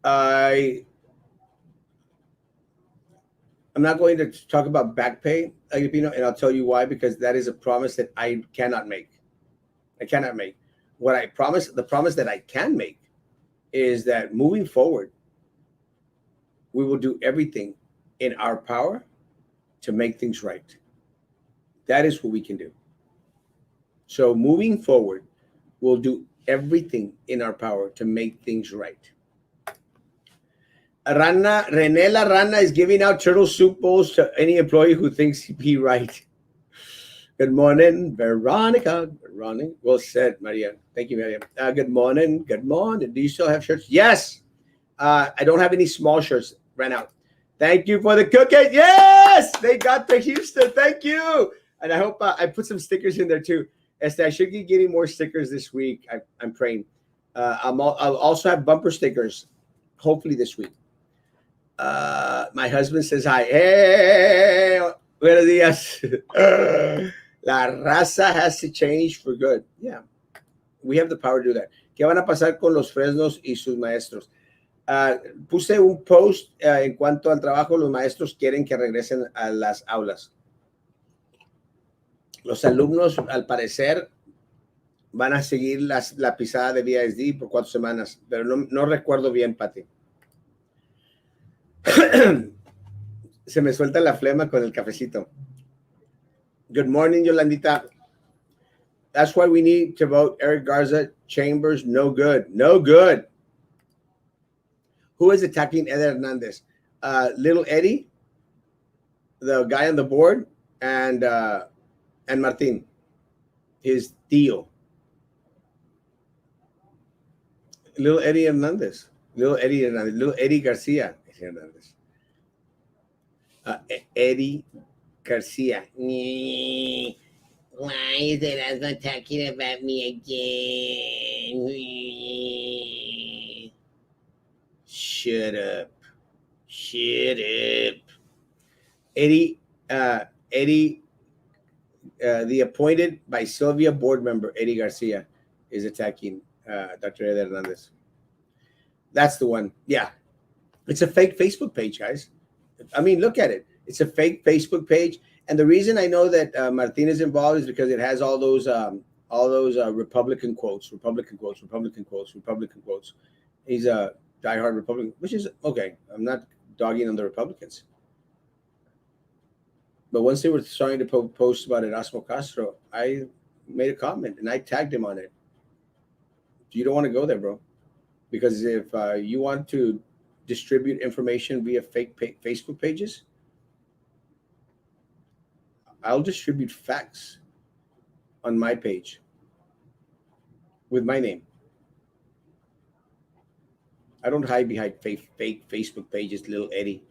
I I'm not going to talk about back pay, Agripino, and I'll tell you why, because that is a promise that I cannot make. I cannot make. What I promise, the promise that I can make is that moving forward, we will do everything in our power to make things right. That is what we can do. So moving forward, we'll do everything in our power to make things right. Rana, Renela Rana is giving out turtle soup bowls to any employee who thinks he right. Good morning, Veronica. Veronica, well said, Maria. Thank you, Maria. Good morning. Good morning. Do you still have shirts? Yes. I don't have any small shirts. Ran out. Thank you for the cookie. Yes, they got the Houston. Thank you. And I hope I put some stickers in there too. I should be getting more stickers this week. I'm praying. I'll also have bumper stickers, hopefully this week. My husband says hi. Hey, buenos días. La raza has to change for good. Yeah, we have the power to do that. ¿Qué van a pasar con los fresnos y sus maestros? Puse un post en cuanto al trabajo. Los maestros quieren que regresen a las aulas. Los alumnos, al parecer, van a seguir la pisada de VISD por 4 semanas, pero no recuerdo bien, Pati. Se me suelta la flema con el cafecito. Good morning, Yolandita. That's why we need to vote Eric Garza. Chambers, no good. No good. Who is attacking Eder Hernandez? Little Eddie, the guy on the board, and Martin, his deal. Little Eddie Hernandez. Little Eddie Hernandez. Little Eddie Garcia Hernandez. Eddie Garcia. Why is Erasmo talking about me again? Shut up. Shut up. Eddie, the appointed by Sylvia board member, Eddie Garcia, is attacking Dr. Eder Hernandez. That's the one. Yeah. It's a fake Facebook page, guys. I mean, look at it. It's a fake Facebook page. And the reason I know that Martin is involved is because it has all those Republican quotes. He's a diehard Republican, which is okay. I'm not dogging on the Republicans. But once they were starting to post about Erasmo Castro, I made a comment and I tagged him on it. You don't want to go there, bro. Because if you want to distribute information via fake Facebook pages, I'll distribute facts on my page with my name. I don't hide behind fake Facebook pages, little Eddie.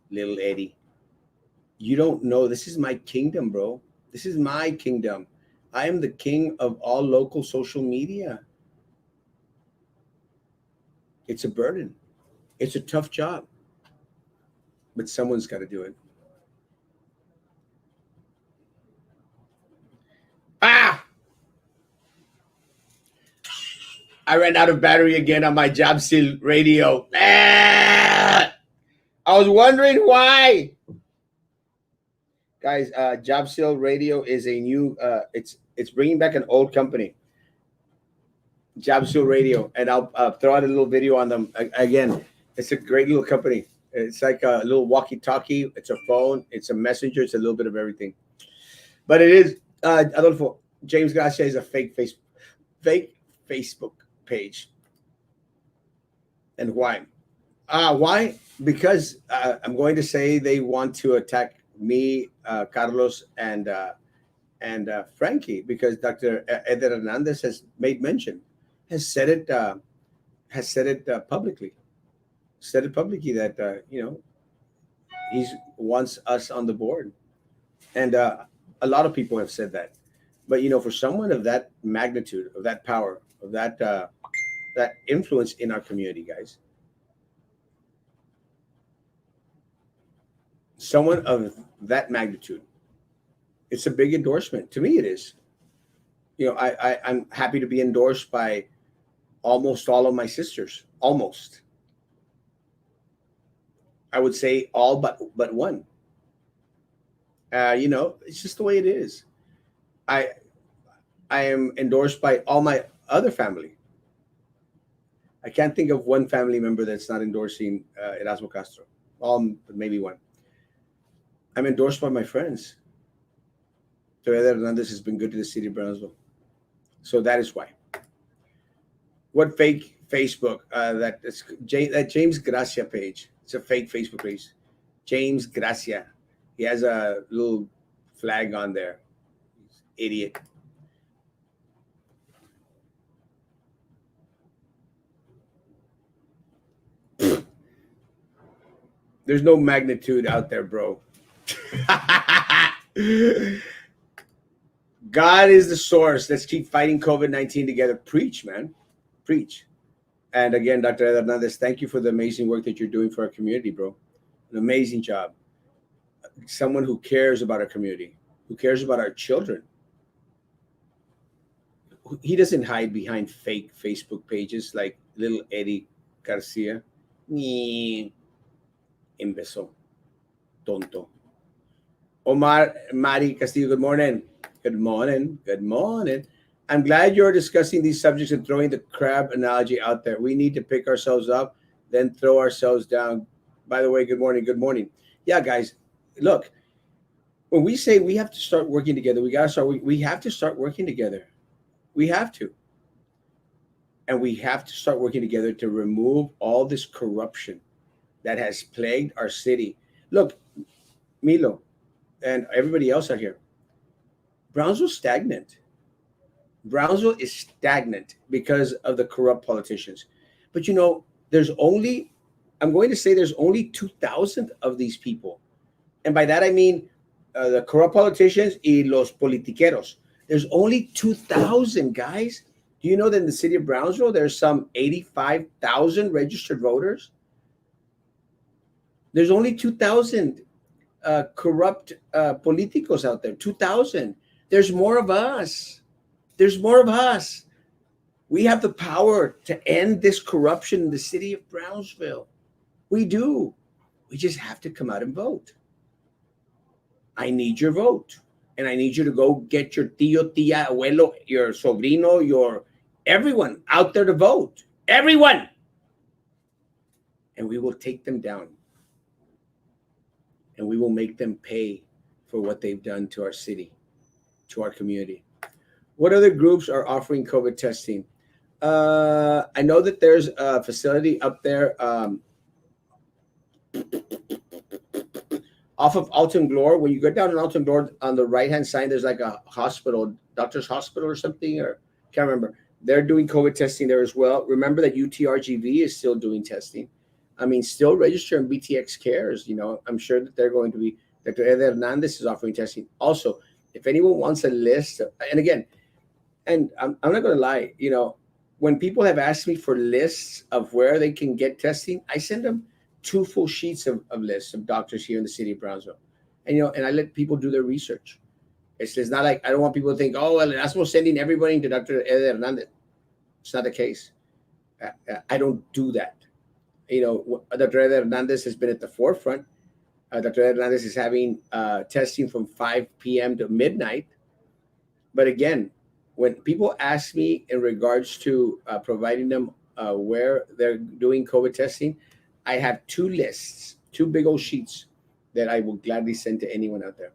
Little Eddie. You don't know. This is my kingdom, bro. This is my kingdom. I am the king of all local social media. It's a burden. It's a tough job. But someone's got to do it. Ah! I ran out of battery again on my job seal radio. Ah! I was wondering why. Guys, Job Seal Radio is a new. It's bringing back an old company, Job Seal Radio, and I'll throw out a little video on them again. It's a great little company. It's like a little walkie-talkie. It's a phone. It's a messenger. It's a little bit of everything. But it is Adolfo. James Gracia is a fake Facebook page. And why? Why? Because I'm going to say they want to attack me, Carlos, and Frankie, because Dr. Eder Hernandez has made mention, has said it, publicly, said it publicly that he wants us on the board, and a lot of people have said that. But for someone of that magnitude, of that power, of that influence in our community, guys, someone of that magnitude, it's a big endorsement. To me, it is. I'm happy to be endorsed by almost all of my sisters. Almost. I would say all but one. It's just the way it is. I am endorsed by all my other family. I can't think of one family member that's not endorsing Erasmo Castro. Maybe one. I'm endorsed by my friends. Teresa Hernandez has been good to the city of Brownsville. So that is why. What fake Facebook? That James Gracia page. It's a fake Facebook page. James Gracia. He has a little flag on there. Idiot. There's no magnitude out there, bro. God is the source. Let's keep fighting COVID-19 together. Preach, man. Preach. And again, Dr. Hernandez, thank you for the amazing work that you're doing for our community, bro. An amazing job. Someone who cares about our community, who cares about our children. He doesn't hide behind fake Facebook pages like little Eddie Garcia. Ni imbecile. Tonto. Omar Mari Castillo, good morning. Good morning. Good morning. I'm glad you're discussing these subjects and throwing the crab analogy out there. We need to pick ourselves up, then throw ourselves down. By the way, good morning. Good morning. Yeah, guys, look, when we say we have to start working together, we have to start working together. We have to. And we have to start working together to remove all this corruption that has plagued our city. Look, Milo and everybody else out here, Brownsville's stagnant. Brownsville is stagnant because of the corrupt politicians. But there's only 2,000 of these people. And by that I mean the corrupt politicians y los politiqueros. There's only 2,000, guys. Do you know that in the city of Brownsville, there's some 85,000 registered voters? There's only 2,000 corrupt politicos out there. 2,000. There's more of us. There's more of us. We have the power to end this corruption in the city of Brownsville. We do. We just have to come out and vote. I need your vote. And I need you to go get your tío, tía, abuelo, your sobrino, your everyone out there to vote. Everyone. And we will take them down. And we will make them pay for what they've done to our city, to our community. What other groups are offering COVID testing? I know that there's a facility up there off of Alton Glore. When you go down in Alton Glore, on the right-hand side, there's like a hospital, doctor's hospital or something, or can't remember. They're doing COVID testing there as well. Remember that UTRGV is still doing testing. I mean, still register in BTX Cares. I'm sure that they're going to be. Dr. Eder Hernandez is offering testing. Also, if anyone wants a list, and again, and I'm not going to lie, when people have asked me for lists of where they can get testing, I send them 2 full sheets of lists of doctors here in the city of Brownsville. And I let people do their research. It's not like I don't want people to think, oh, well, Erasmo's sending everybody to Dr. Eder Hernandez. It's not the case. I don't do that. Dr. Hernandez has been at the forefront. Dr. Hernandez is having testing from 5 p.m. to midnight. But again, when people ask me in regards to providing them where they're doing COVID testing, I have two lists, two big old sheets that I will gladly send to anyone out there.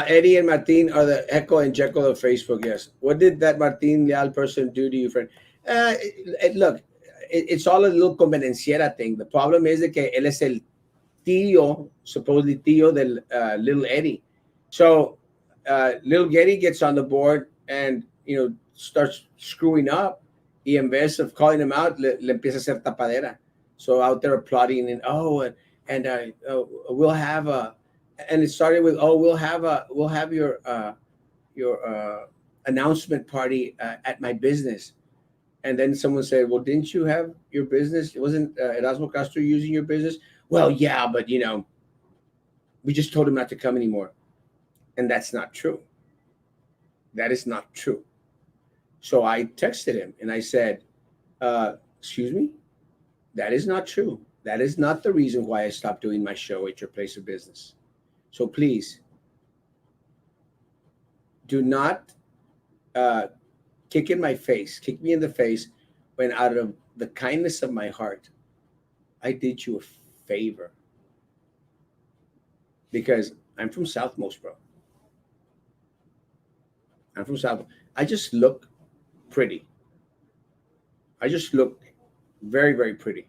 Eddie and Martin are the Echo and Jekyll of Facebook. Yes. What did that Martin Leal person do to you, friend? Look, it's all a little convenenciera thing. The problem is that que él es el tío, supposedly tío del little Eddie. So little Eddie gets on the board and starts screwing up. Y en vez of calling him out, le empieza a hacer tapadera. So out there applauding and we'll have a, and it started with, oh, we'll have your announcement party at my business. And then someone said, well, didn't you have your business? It wasn't Erasmo Castro using your business? Well, yeah, but we just told him not to come anymore. And that's not true. That is not true. So I texted him and I said, excuse me, that is not true. That is not the reason why I stopped doing my show at your place of business. So please do not kick me in the face when out of the kindness of my heart, I did you a favor. Because I'm from Southmost, bro. I'm from South. I just look pretty. I just look very, very pretty.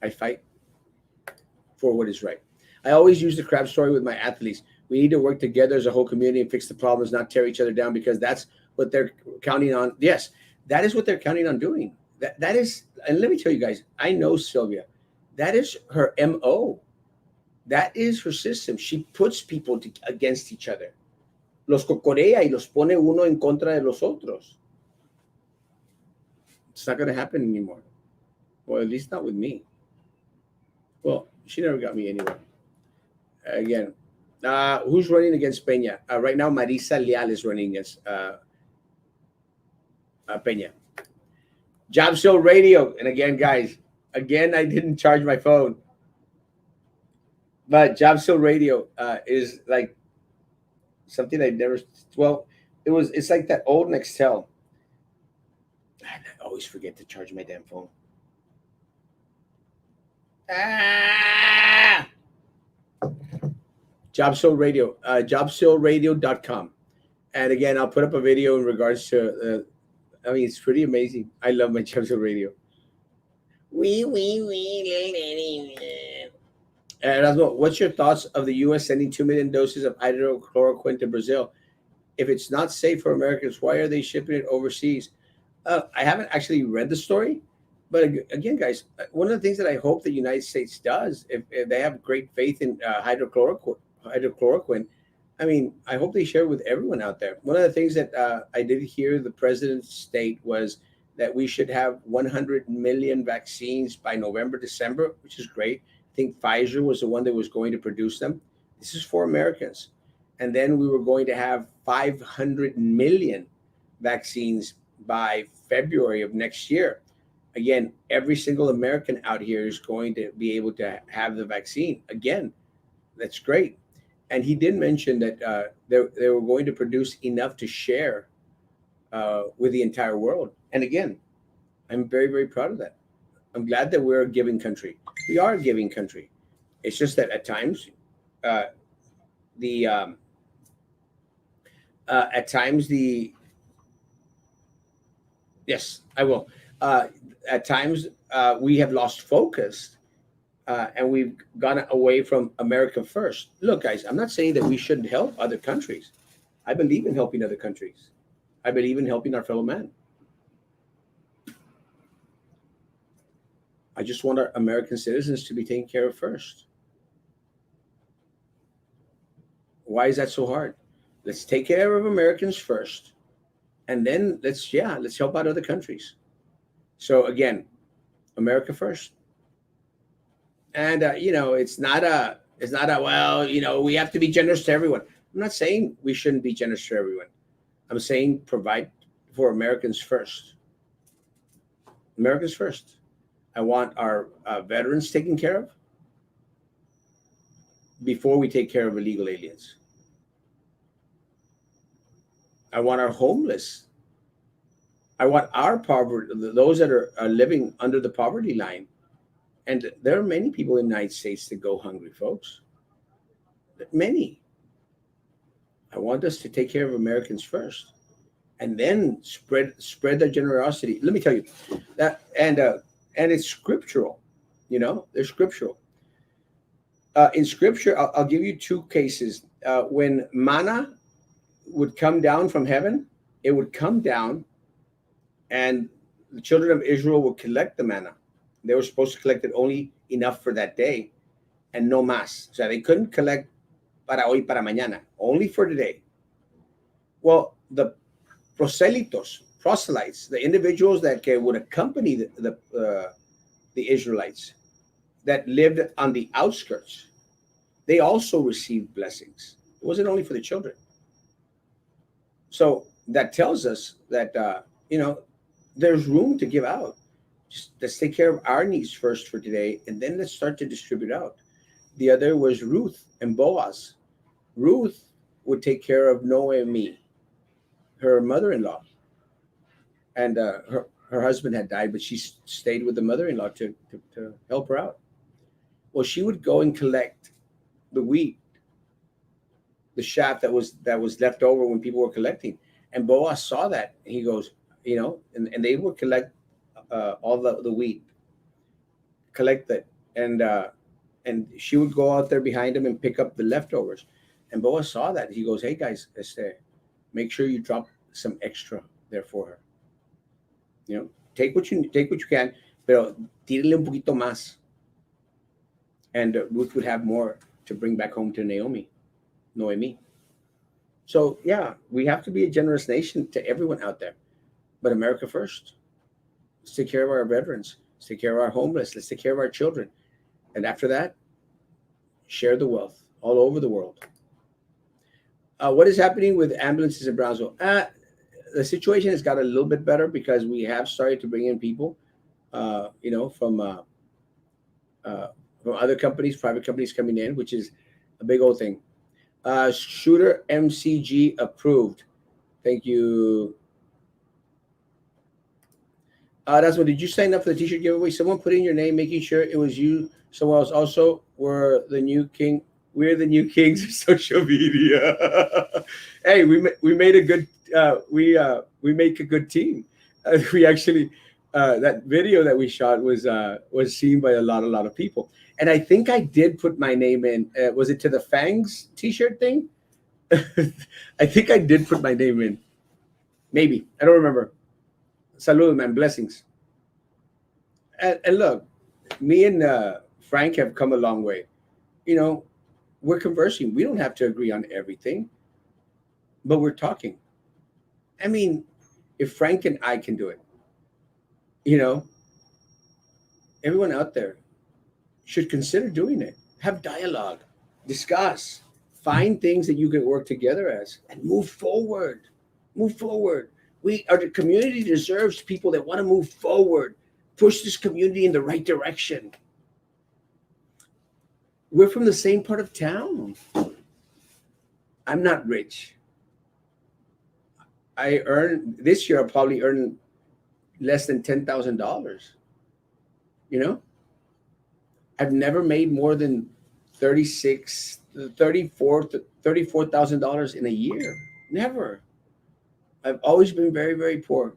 I fight for what is right. I always use the crap story with my athletes. We need to work together as a whole community and fix the problems, not tear each other down, because that's what they're counting on. Yes, that is what they're counting on doing. That is, and let me tell you guys, I know Sylvia. That is her MO. That is her system. She puts people against each other. Los cocorea y los pone uno en contra de los otros. It's not going to happen anymore. Well, at least not with me. Well, she never got me anywhere. Again, who's running against Peña? Right now, Marisa Leal is running against Peña. Job Show Radio. And again, guys, I didn't charge my phone. But Job Show Radio is like something I never, well, it's like that old Nextel. I always forget to charge my damn phone. Job Show Radio, jobshowradio.com. And again, I'll put up a video in regards to, it's pretty amazing. I love my Job Show Radio. Erasmo, what's your thoughts of the U.S. sending 2 million doses of hydrochloroquine to Brazil? If it's not safe for Americans, why are they shipping it overseas? I haven't actually read the story. But again, guys, one of the things that I hope the United States does, if they have great faith in hydrochloroquine, I hope they share it with everyone out there. One of the things that I did hear the president state was that we should have 100 million vaccines by November, December, which is great. I think Pfizer was the one that was going to produce them. This is for Americans. And then we were going to have 500 million vaccines by February of next year. Again, every single American out here is going to be able to have the vaccine. Again, that's great. And he did mention that they were going to produce enough to share with the entire world. And again, I'm very, very proud of that. I'm glad that we're a giving country. We are a giving country. It's just that at times, yes, I will. At times, we have lost focus and we've gone away from America first. Look, guys, I'm not saying that we shouldn't help other countries. I believe in helping other countries. I believe in helping our fellow man. I just want our American citizens to be taken care of first. Why is that so hard? Let's take care of Americans first, and then let's help out other countries. So again, America first. And it's not It's not a, well, we have to be generous to everyone. I'm not saying we shouldn't be generous to everyone. I'm saying provide for Americans first. Americans first. I want our veterans taken care of before we take care of illegal aliens. I want our homeless. I want our poverty, those that are living under the poverty line. And there are many people in the United States that go hungry, folks. Many. I want us to take care of Americans first, and then spread their generosity. Let me tell you that, and it's scriptural. They're scriptural. In scripture, I'll give you two cases. When manna would come down from heaven, it would come down, and the children of Israel would collect the manna. They were supposed to collect it only enough for that day, and no más. So they couldn't collect para hoy, para mañana, only for today. Well, the proselytes, the individuals that would accompany the Israelites that lived on the outskirts, they also received blessings. It wasn't only for the children. So that tells us that there's room to give out. Just let's take care of our needs first for today, and then let's start to distribute out. The other was Ruth and Boaz. Ruth would take care of Noemi, her mother-in-law, and her husband had died, but she stayed with the mother-in-law to help her out. Well, she would go and collect the wheat, the chaff that was left over when people were collecting, and Boaz saw that, and he goes, and they would collect all the wheat, collect it, and she would go out there behind him and pick up the leftovers. And Boaz saw that. He goes, "Hey guys, make sure you drop some extra there for her. Take what you can, pero tírale un poquito más." And Ruth would have more to bring back home to Noemi. So yeah, we have to be a generous nation to everyone out there, but America first. Let's take care of our veterans. Let's take care of our homeless. Let's take care of our children, and after that, share the wealth all over the world. What is happening with ambulances in Brownsville? The situation has got a little bit better because we have started to bring in people, from other companies, private companies coming in, which is a big old thing. Shooter MCG approved. Thank you. That's what. Did you sign up for the T-shirt giveaway? Someone put in your name, making sure it was you. Someone else also. We're the new kings of social media. Hey, we made a good. We make a good team. We actually that video that we shot was seen by a lot of people, and I think I did put my name in. Was it to the Fangs T-shirt thing? I think I did put my name in. Maybe I don't remember. Salud, man. Blessings. And look, me and Frank have come a long way. We're conversing. We don't have to agree on everything, but we're talking. I mean, if Frank and I can do it, everyone out there should consider doing it. Have dialogue, discuss, find things that you can work together as, and move forward. Move forward. The community deserves people that want to move forward, push this community in the right direction. We're from the same part of town. I'm not rich. This year I'll probably earn less than $10,000. I've never made more than $34,000 in a year. Never. I've always been very, very poor.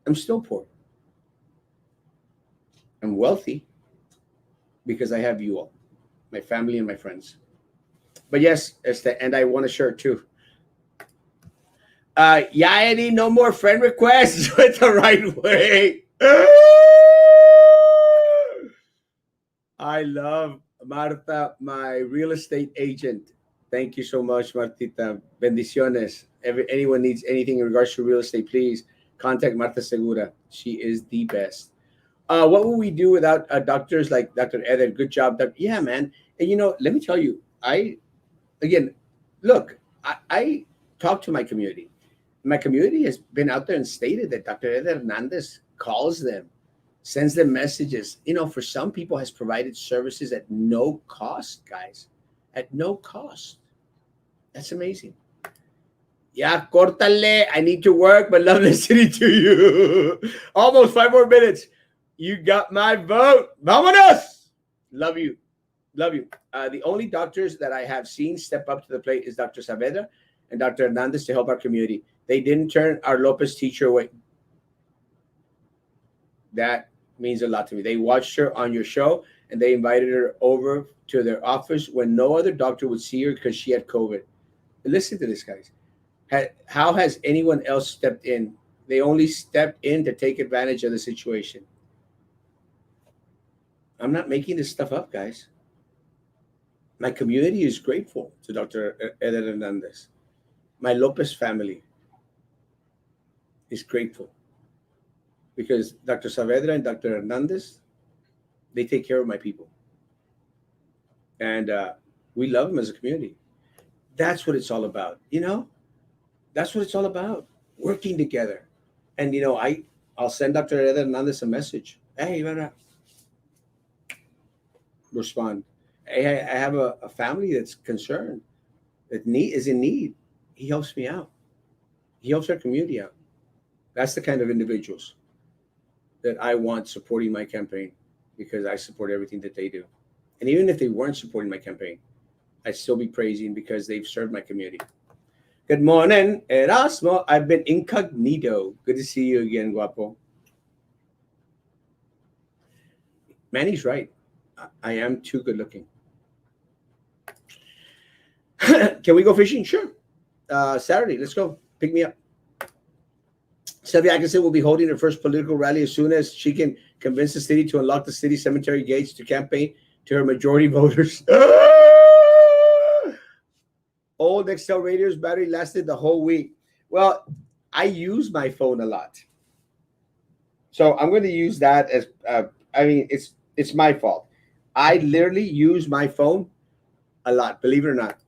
I'm still poor. I'm wealthy because I have you all, my family and my friends. But yes, and I want a shirt too. Any no more friend requests with the right way. I love Marta, my real estate agent. Thank you so much, Martita. Bendiciones. Anyone needs anything in regards to real estate, please contact Marta Segura. She is the best. What would we do without doctors like Dr. Eden? Good job, yeah, man. And let me tell you, I again, look, I talk to my community. My community has been out there and stated that Dr. Eder Hernandez calls them, sends them messages. For some people, has provided services at no cost, guys, at no cost. That's amazing. Yeah, cortale. I need to work, but love listening to you. Almost 5 more minutes. You got my vote. Vámonos. Love you. Love you. The only doctors that I have seen step up to the plate is Dr. Saavedra and Dr. Hernandez to help our community. They didn't turn our Lopez teacher away. That means a lot to me. They watched her on your show and they invited her over to their office when no other doctor would see her because she had COVID. Listen to this, guys. How has anyone else stepped in? They only stepped in to take advantage of the situation. I'm not making this stuff up, guys. My community is grateful to Dr. Eder Hernandez. My Lopez family is grateful because Dr. Saavedra and Dr. Hernandez, they take care of my people. And we love them as a community. That's what it's all about. That's what it's all about. Working together. And, I'll send Dr. Eder Hernandez a message. Hey, respond. Hey, I have a family that's concerned, that is in need. He helps me out. He helps our community out. That's the kind of individuals that I want supporting my campaign because I support everything that they do. And even if they weren't supporting my campaign, I'd still be praising because they've served my community. Good morning, Erasmo. I've been incognito. Good to see you again, guapo. Manny's right. I am too good looking. Can we go fishing? Sure. Saturday, let's go. Pick me up. Sylvia Atkinson will be holding her first political rally as soon as she can convince the city to unlock the city cemetery gates to campaign to her majority voters. Old Excel Raiders battery lasted the whole week. Well, I use my phone a lot. So I'm going to use that as, it's my fault. I literally use my phone a lot, believe it or not.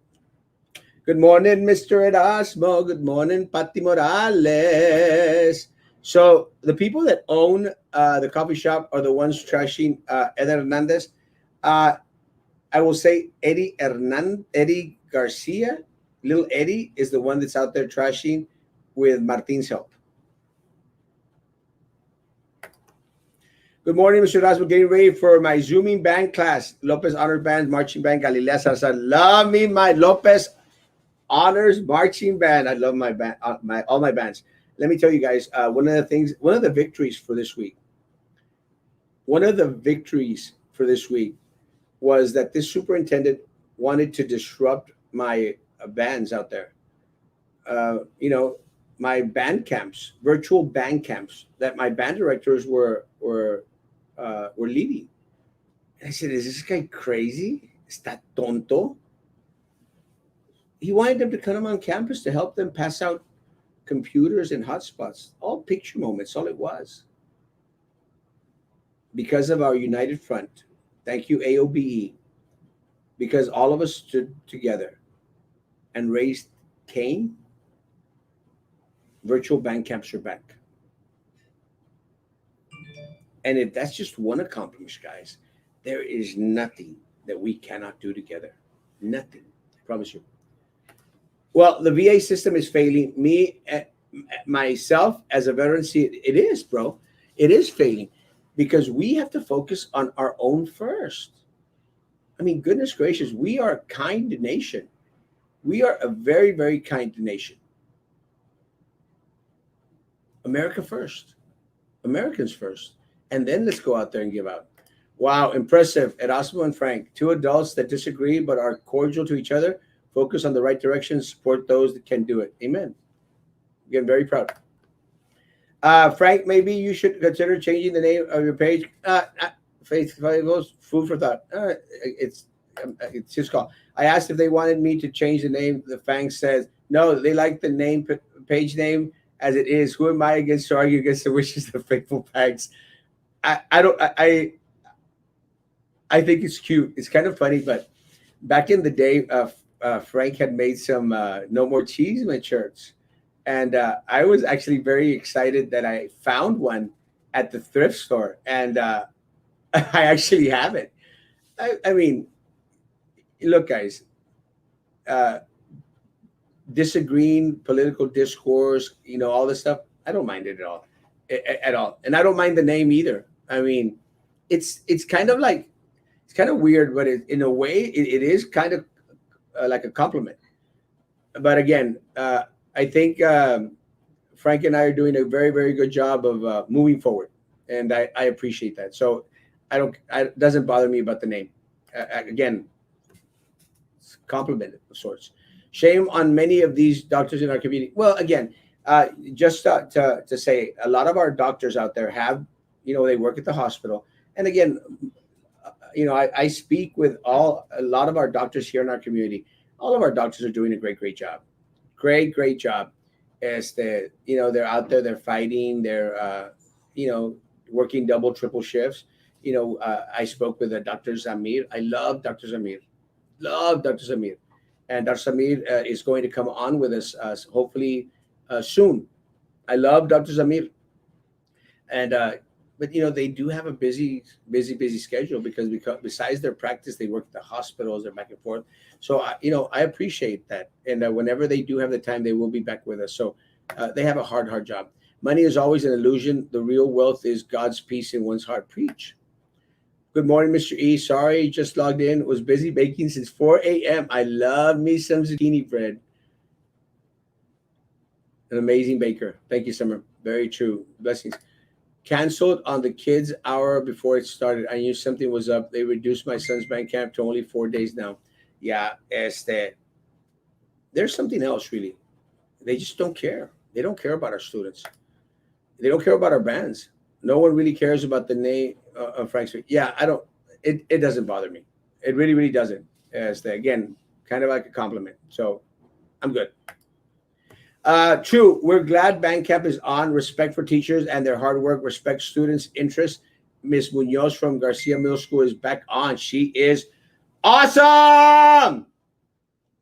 Good morning, Mr. Erasmo. Good morning, Pati Morales. So the people that own the coffee shop are the ones trashing Eder Hernandez. I will say Eddie Garcia, little Eddie, is the one that's out there trashing with Martin's help. Good morning, Mr. Erasmo. Getting ready for my Zooming band class. Lopez Honors Band, Marching Band, Galilea Salsa. Love me, my Lopez Honors Marching Band. I love my band, all my bands. Let me tell you guys, one of the victories for this week was that this superintendent wanted to disrupt my bands out there. My band camps, virtual band camps that my band directors were leading. And I said, "Is this guy crazy? Está tonto?" He wanted them to come on campus to help them pass out computers and hotspots. All picture moments, all it was. Because of our united front, thank you, AOBE, because all of us stood together and raised Cain, virtual band camps are back. And if that's just one accomplishment, guys, there is nothing that we cannot do together. Nothing. I promise you. Well, the VA system is failing. Myself, as a veteran, see, it is, bro. It is failing because we have to focus on our own first. I mean, goodness gracious, we are a kind nation. We are a very, very kind nation. America first. Americans first. And then let's go out there and give out. Wow, impressive. Erasmo and Frank, two adults that disagree but are cordial to each other, focus on the right direction, support those that can do it. Amen. Again, very proud. Frank, maybe you should consider changing the name of your page. Faith goes food for thought. It's his call. I asked if they wanted me to change the name. The Fang says no. They like the name, page name as it is. Who am I against to argue against the wishes of faithful Fangs? I don't I think it's cute. It's kind of funny, but back in the day, Frank had made some no more cheese shirts, and I was actually very excited that I found one at the thrift store, and I actually have it. I mean, look, guys, uh, disagreeing, political discourse, all this stuff. I don't mind it at all, at all, and I don't mind the name either. I mean, it's kind of like it's kind of weird, but in a way, it is kind of like a compliment. But again, I think Frank and I are doing a very, very good job of moving forward, and I appreciate that. So I don't, it doesn't bother me about the name. Again, it's a compliment of sorts. Shame on many of these doctors in our community. Well, again, just to say, a lot of our doctors out there have, they work at the hospital, and again, I speak with a lot of our doctors here in our community. All of our doctors are doing a great, great job. Great job. As they're out there, they're fighting, they're, working double, triple shifts. I spoke with Dr. Zamir. I love Dr. Zamir. Love Dr. Zamir. And Dr. Zamir is going to come on with us hopefully soon. I love Dr. Zamir. And but they do have a busy schedule because besides their practice they work at the hospitals, they're back and forth. So I appreciate that, and whenever they do have the time they will be back with us. So they have a hard job. Money is always an illusion. The real wealth is God's peace in one's heart. Preach. Good morning, Mr. E. Sorry, just logged in. Was busy baking since 4 a.m. I love me some zucchini bread. An amazing baker. Thank you, Summer. Very true. Blessings. Canceled on the kids hour before it started. I knew something was up. They reduced my son's band camp to only 4 days now. Yeah, there's something else really. They just don't care. They don't care about our students. They don't care about our bands. No one really cares about the name of Frank Street. Yeah, I don't. It doesn't bother me. It really doesn't. Again, kind of like a compliment. So I'm good. True. We're glad Bandcamp is on. Respect for teachers and their hard work. Respect students' interests. Miss Munoz from Garcia Middle School is back on. She is awesome.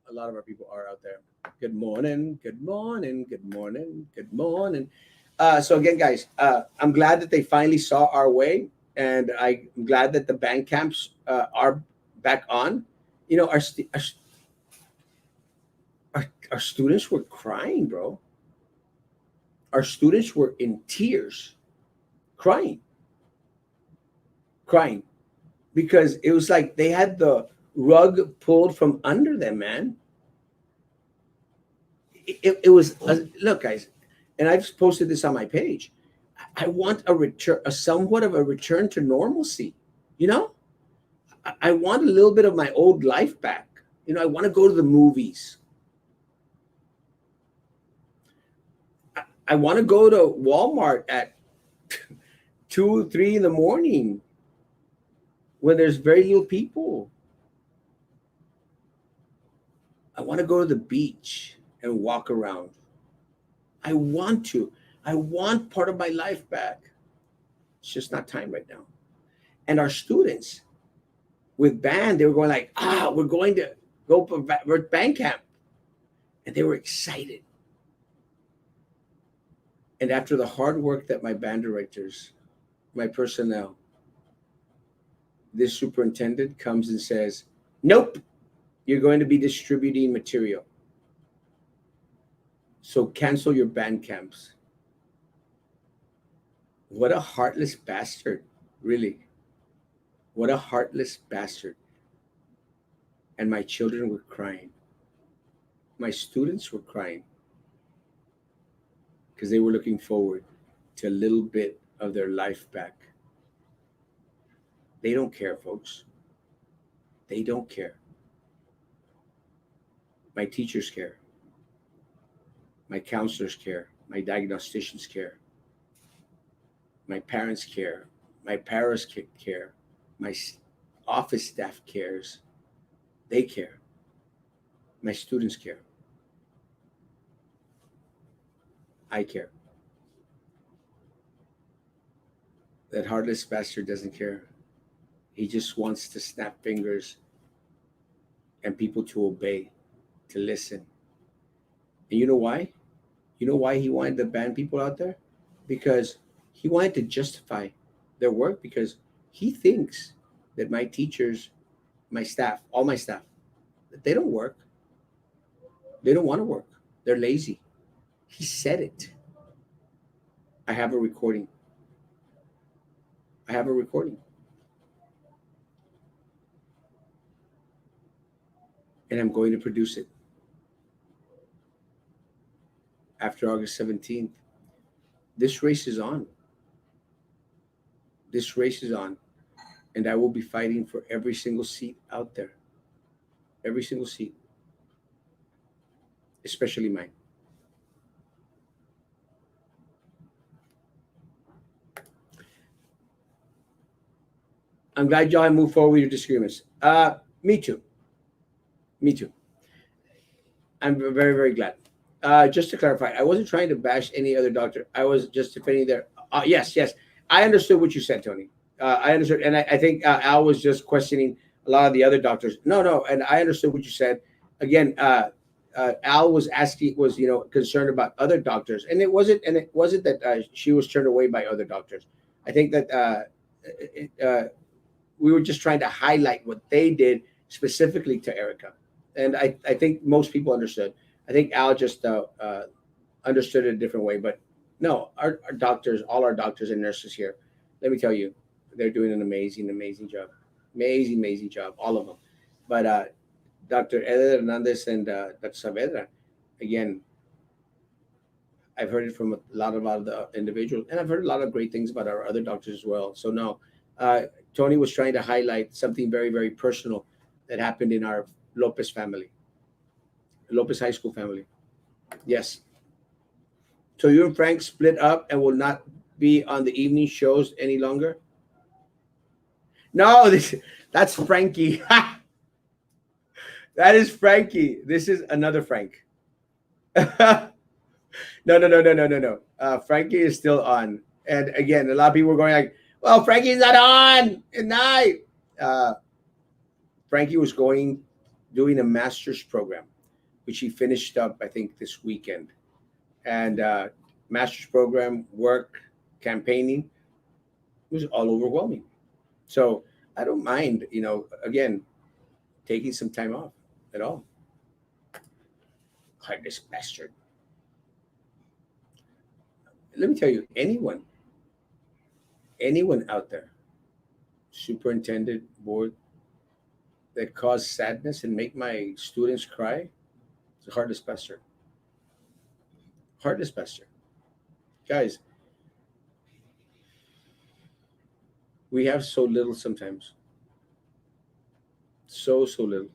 A lot of our people are out there. Good morning. Good morning. Good morning. Good morning. So again, guys, I'm glad that they finally saw our way, and I'm glad that the band camps are back on. Our students were crying, bro. Our students were in tears, crying, because it was like they had the rug pulled from under them, man. It was look, guys, and I've posted this on my page. I want a return, a somewhat of a return to normalcy. You know, I want a little bit of my old life back. I want to go to the movies. I want to go to Walmart at 2, 3 in the morning when there's very little people. I want to go to the beach and walk around. I want to. I want part of my life back. It's just not time right now. And our students with band, they were going like, we're going to go for band camp. And they were excited. And after the hard work that my band directors, my personnel, this superintendent comes and says, nope, you're going to be distributing material. So cancel your band camps. What a heartless bastard, really. What a heartless bastard. And my children were crying. My students were crying because they were looking forward to a little bit of their life back. They don't care, folks. They don't care. My teachers care. My counselors care. My diagnosticians care. My parents care. My paras care. My office staff cares. They care. My students care. I care. That heartless bastard doesn't care. He just wants to snap fingers and people to obey, to listen. And you know why? You know why he wanted to ban people out there? Because he wanted to justify their work because he thinks that my teachers, my staff, all my staff, they don't work. They don't want to work. They're lazy. He said it. I have a recording. I have a recording. And I'm going to produce it after August 17th. This race is on. This race is on. And I will be fighting for every single seat out there. Every single seat, especially mine. I'm glad y'all moved forward with your disagreements. Me too. Me too. I'm very, very glad. Just to clarify, I wasn't trying to bash any other doctor. I was just defending their. Yes, yes. I understood what you said, Tony. I understood. And I think Al was just questioning a lot of the other doctors. No, no. And I understood what you said. Again, Al was asking, was, concerned about other doctors. And it wasn't that she was turned away by other doctors. I think that it, we were just trying to highlight what they did specifically to Erica. And I think most people understood. I think Al just understood it a different way. But no, our doctors, all our doctors and nurses here, let me tell you, they're doing an amazing, amazing job. Amazing, amazing job, all of them. But Dr. Eder Hernandez and Dr. Saavedra, again, I've heard it from a lot of the individuals, and I've heard a lot of great things about our other doctors as well. So no, uh, Tony was trying to highlight something very, very personal that happened in our Lopez family, Lopez High School family. Yes. So you and Frank split up and will not be on the evening shows any longer. No, that's Frankie. That is Frankie. This is another Frank. No, no, no, no, no, no, no. Frankie is still on. And again, a lot of people were going like, "Well, Frankie's not on at night." Uh, Frankie was doing a master's program, which he finished up, I think, this weekend. And master's program, work, campaigning was all overwhelming. So I don't mind, again, taking some time off at all. Heartless bastard. Let me tell you, anyone out there, superintendent, board, that cause sadness and make my students cry, it's a heartless bastard. Heartless bastard. Guys, we have so little sometimes. So, so little.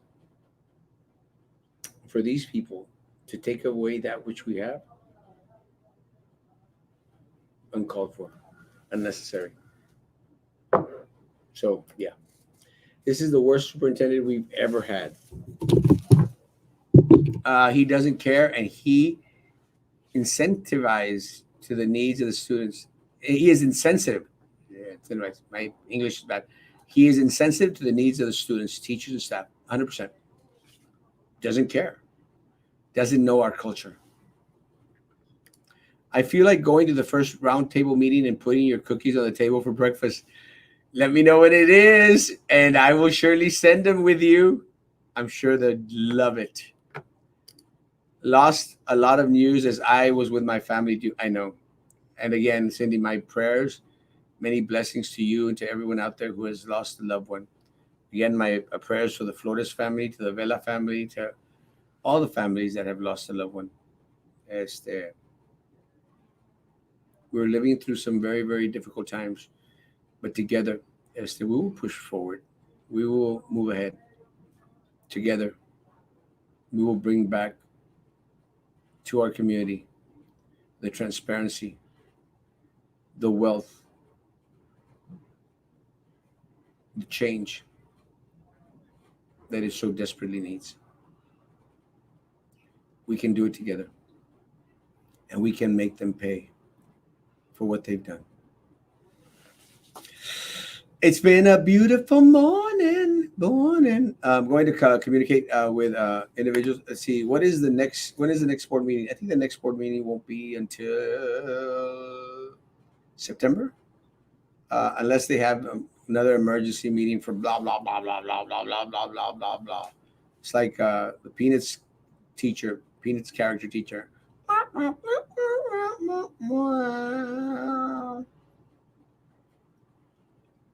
For these people to take away that which we have, uncalled for, unnecessary. So, yeah, this is the worst superintendent we've ever had. He doesn't care, and he incentivized to the needs of the students. He is insensitive. Yeah, my English is bad. He is insensitive to the needs of the students, teachers, and staff. 100%. Doesn't care. Doesn't know our culture. I feel like going to the first roundtable meeting and putting your cookies on the table for breakfast. Let me know what it is, and I will surely send them with you. I'm sure they'd love it. Lost a lot of news as I was with my family. I know. And again, sending my prayers, many blessings to you and to everyone out there who has lost a loved one. Again, my prayers for the Flores family, to the Vela family, to all the families that have lost a loved one. Este, we're living through some very, very difficult times, but together, we will push forward. We will move ahead. Together, we will bring back to our community the transparency, the wealth, the change that it so desperately needs. We can do it together, and we can make them pay for what they've done. It's been a beautiful morning. I'm going to communicate with individuals. Let's see, what is the next? When is the next board meeting? I think the next board meeting won't be until September, unless they have another emergency meeting for blah blah blah blah blah blah blah blah blah blah blah. It's like the Peanuts character teacher.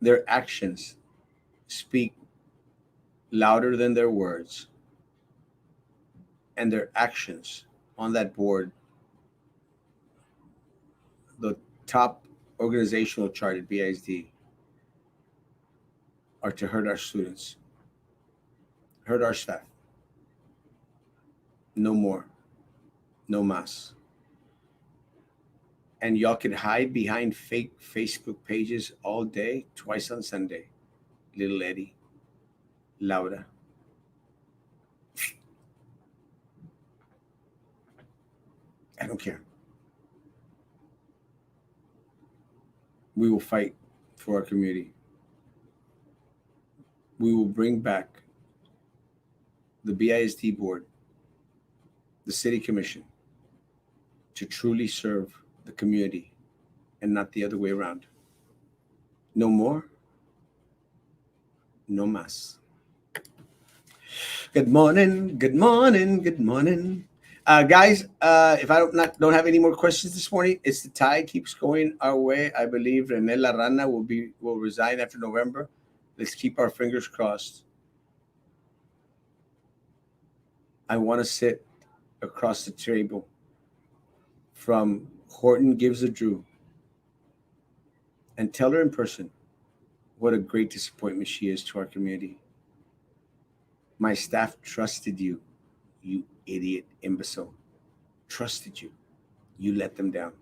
Their actions speak louder than their words, and their actions on that board, the top organizational chart at BISD, are to hurt our students, hurt our staff. No more, no mas. And y'all can hide behind fake Facebook pages all day, twice on Sunday. Little Eddie, Laura. I don't care. We will fight for our community. We will bring back the BISD board, the city commission, to truly serve the community and not the other way around. No more, no mas. Good morning, good morning, good morning. Guys, if I don't have any more questions this morning, it's the tide keeps going our way. I believe Rene La Rana will resign after November. Let's keep our fingers crossed. I want to sit across the table from Horton Gives a Drew and tell her in person what a great disappointment she is to our community. My staff trusted you, you idiot imbecile. Trusted you. You let them down.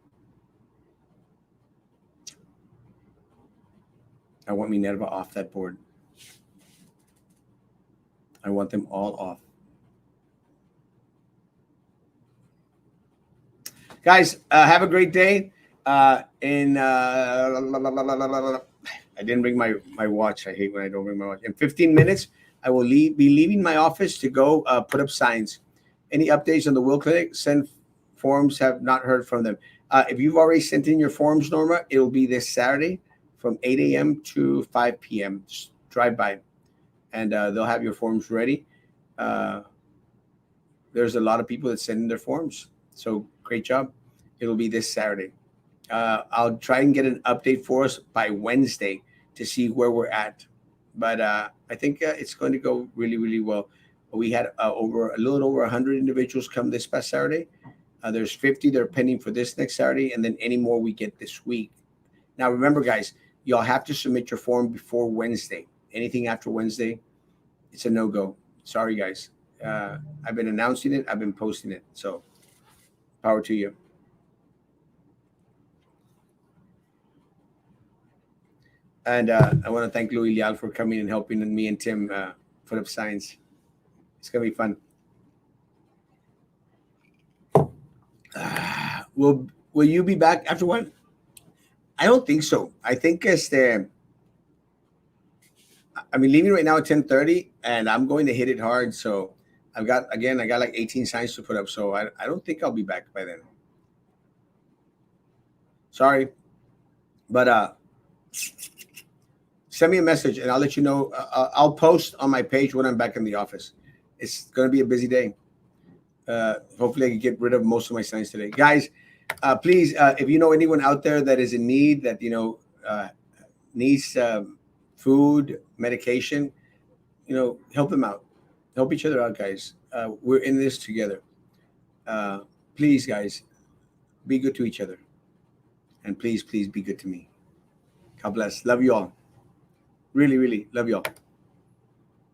I want Minerva off that board. I want them all off. Guys, have a great day. I didn't bring my watch. I hate when I don't bring my watch. In 15 minutes, I will be leaving my office to go put up signs. Any updates on the Will Clinic? Send forms. Have not heard from them. If you've already sent in your forms, Norma, it will be this Saturday from 8 a.m. to 5 p.m. Just drive by, and they'll have your forms ready. There's a lot of people that send in their forms. So great job. It'll be this Saturday. I'll try and get an update for us by Wednesday to see where we're at. But I think it's going to go really, really well. We had a little over 100 individuals come this past Saturday. There's 50 that are pending for this next Saturday, and then any more we get this week. Now, remember, guys, y'all have to submit your form before Wednesday. Anything after Wednesday, it's a no-go. Sorry, guys. I've been announcing it. I've been posting it. So power to you. And I want to thank Louis Lial for coming and helping me and Tim put up signs. It's going to be fun. Will you be back after one? I don't think so. I think I'm leaving right now at 10:30, and I'm going to hit it hard. So I got like 18 signs to put up. So I don't think I'll be back by then. Sorry, but send me a message and I'll let you know. I'll post on my page when I'm back in the office. It's going to be a busy day. Hopefully I can get rid of most of my signs today. Guys, please, if you know anyone out there that is in need, that, needs food, medication, help them out. Help each other out, guys. We're in this together. Please, guys, be good to each other. And please, please be good to me. God bless. Love you all. Really, really love you all.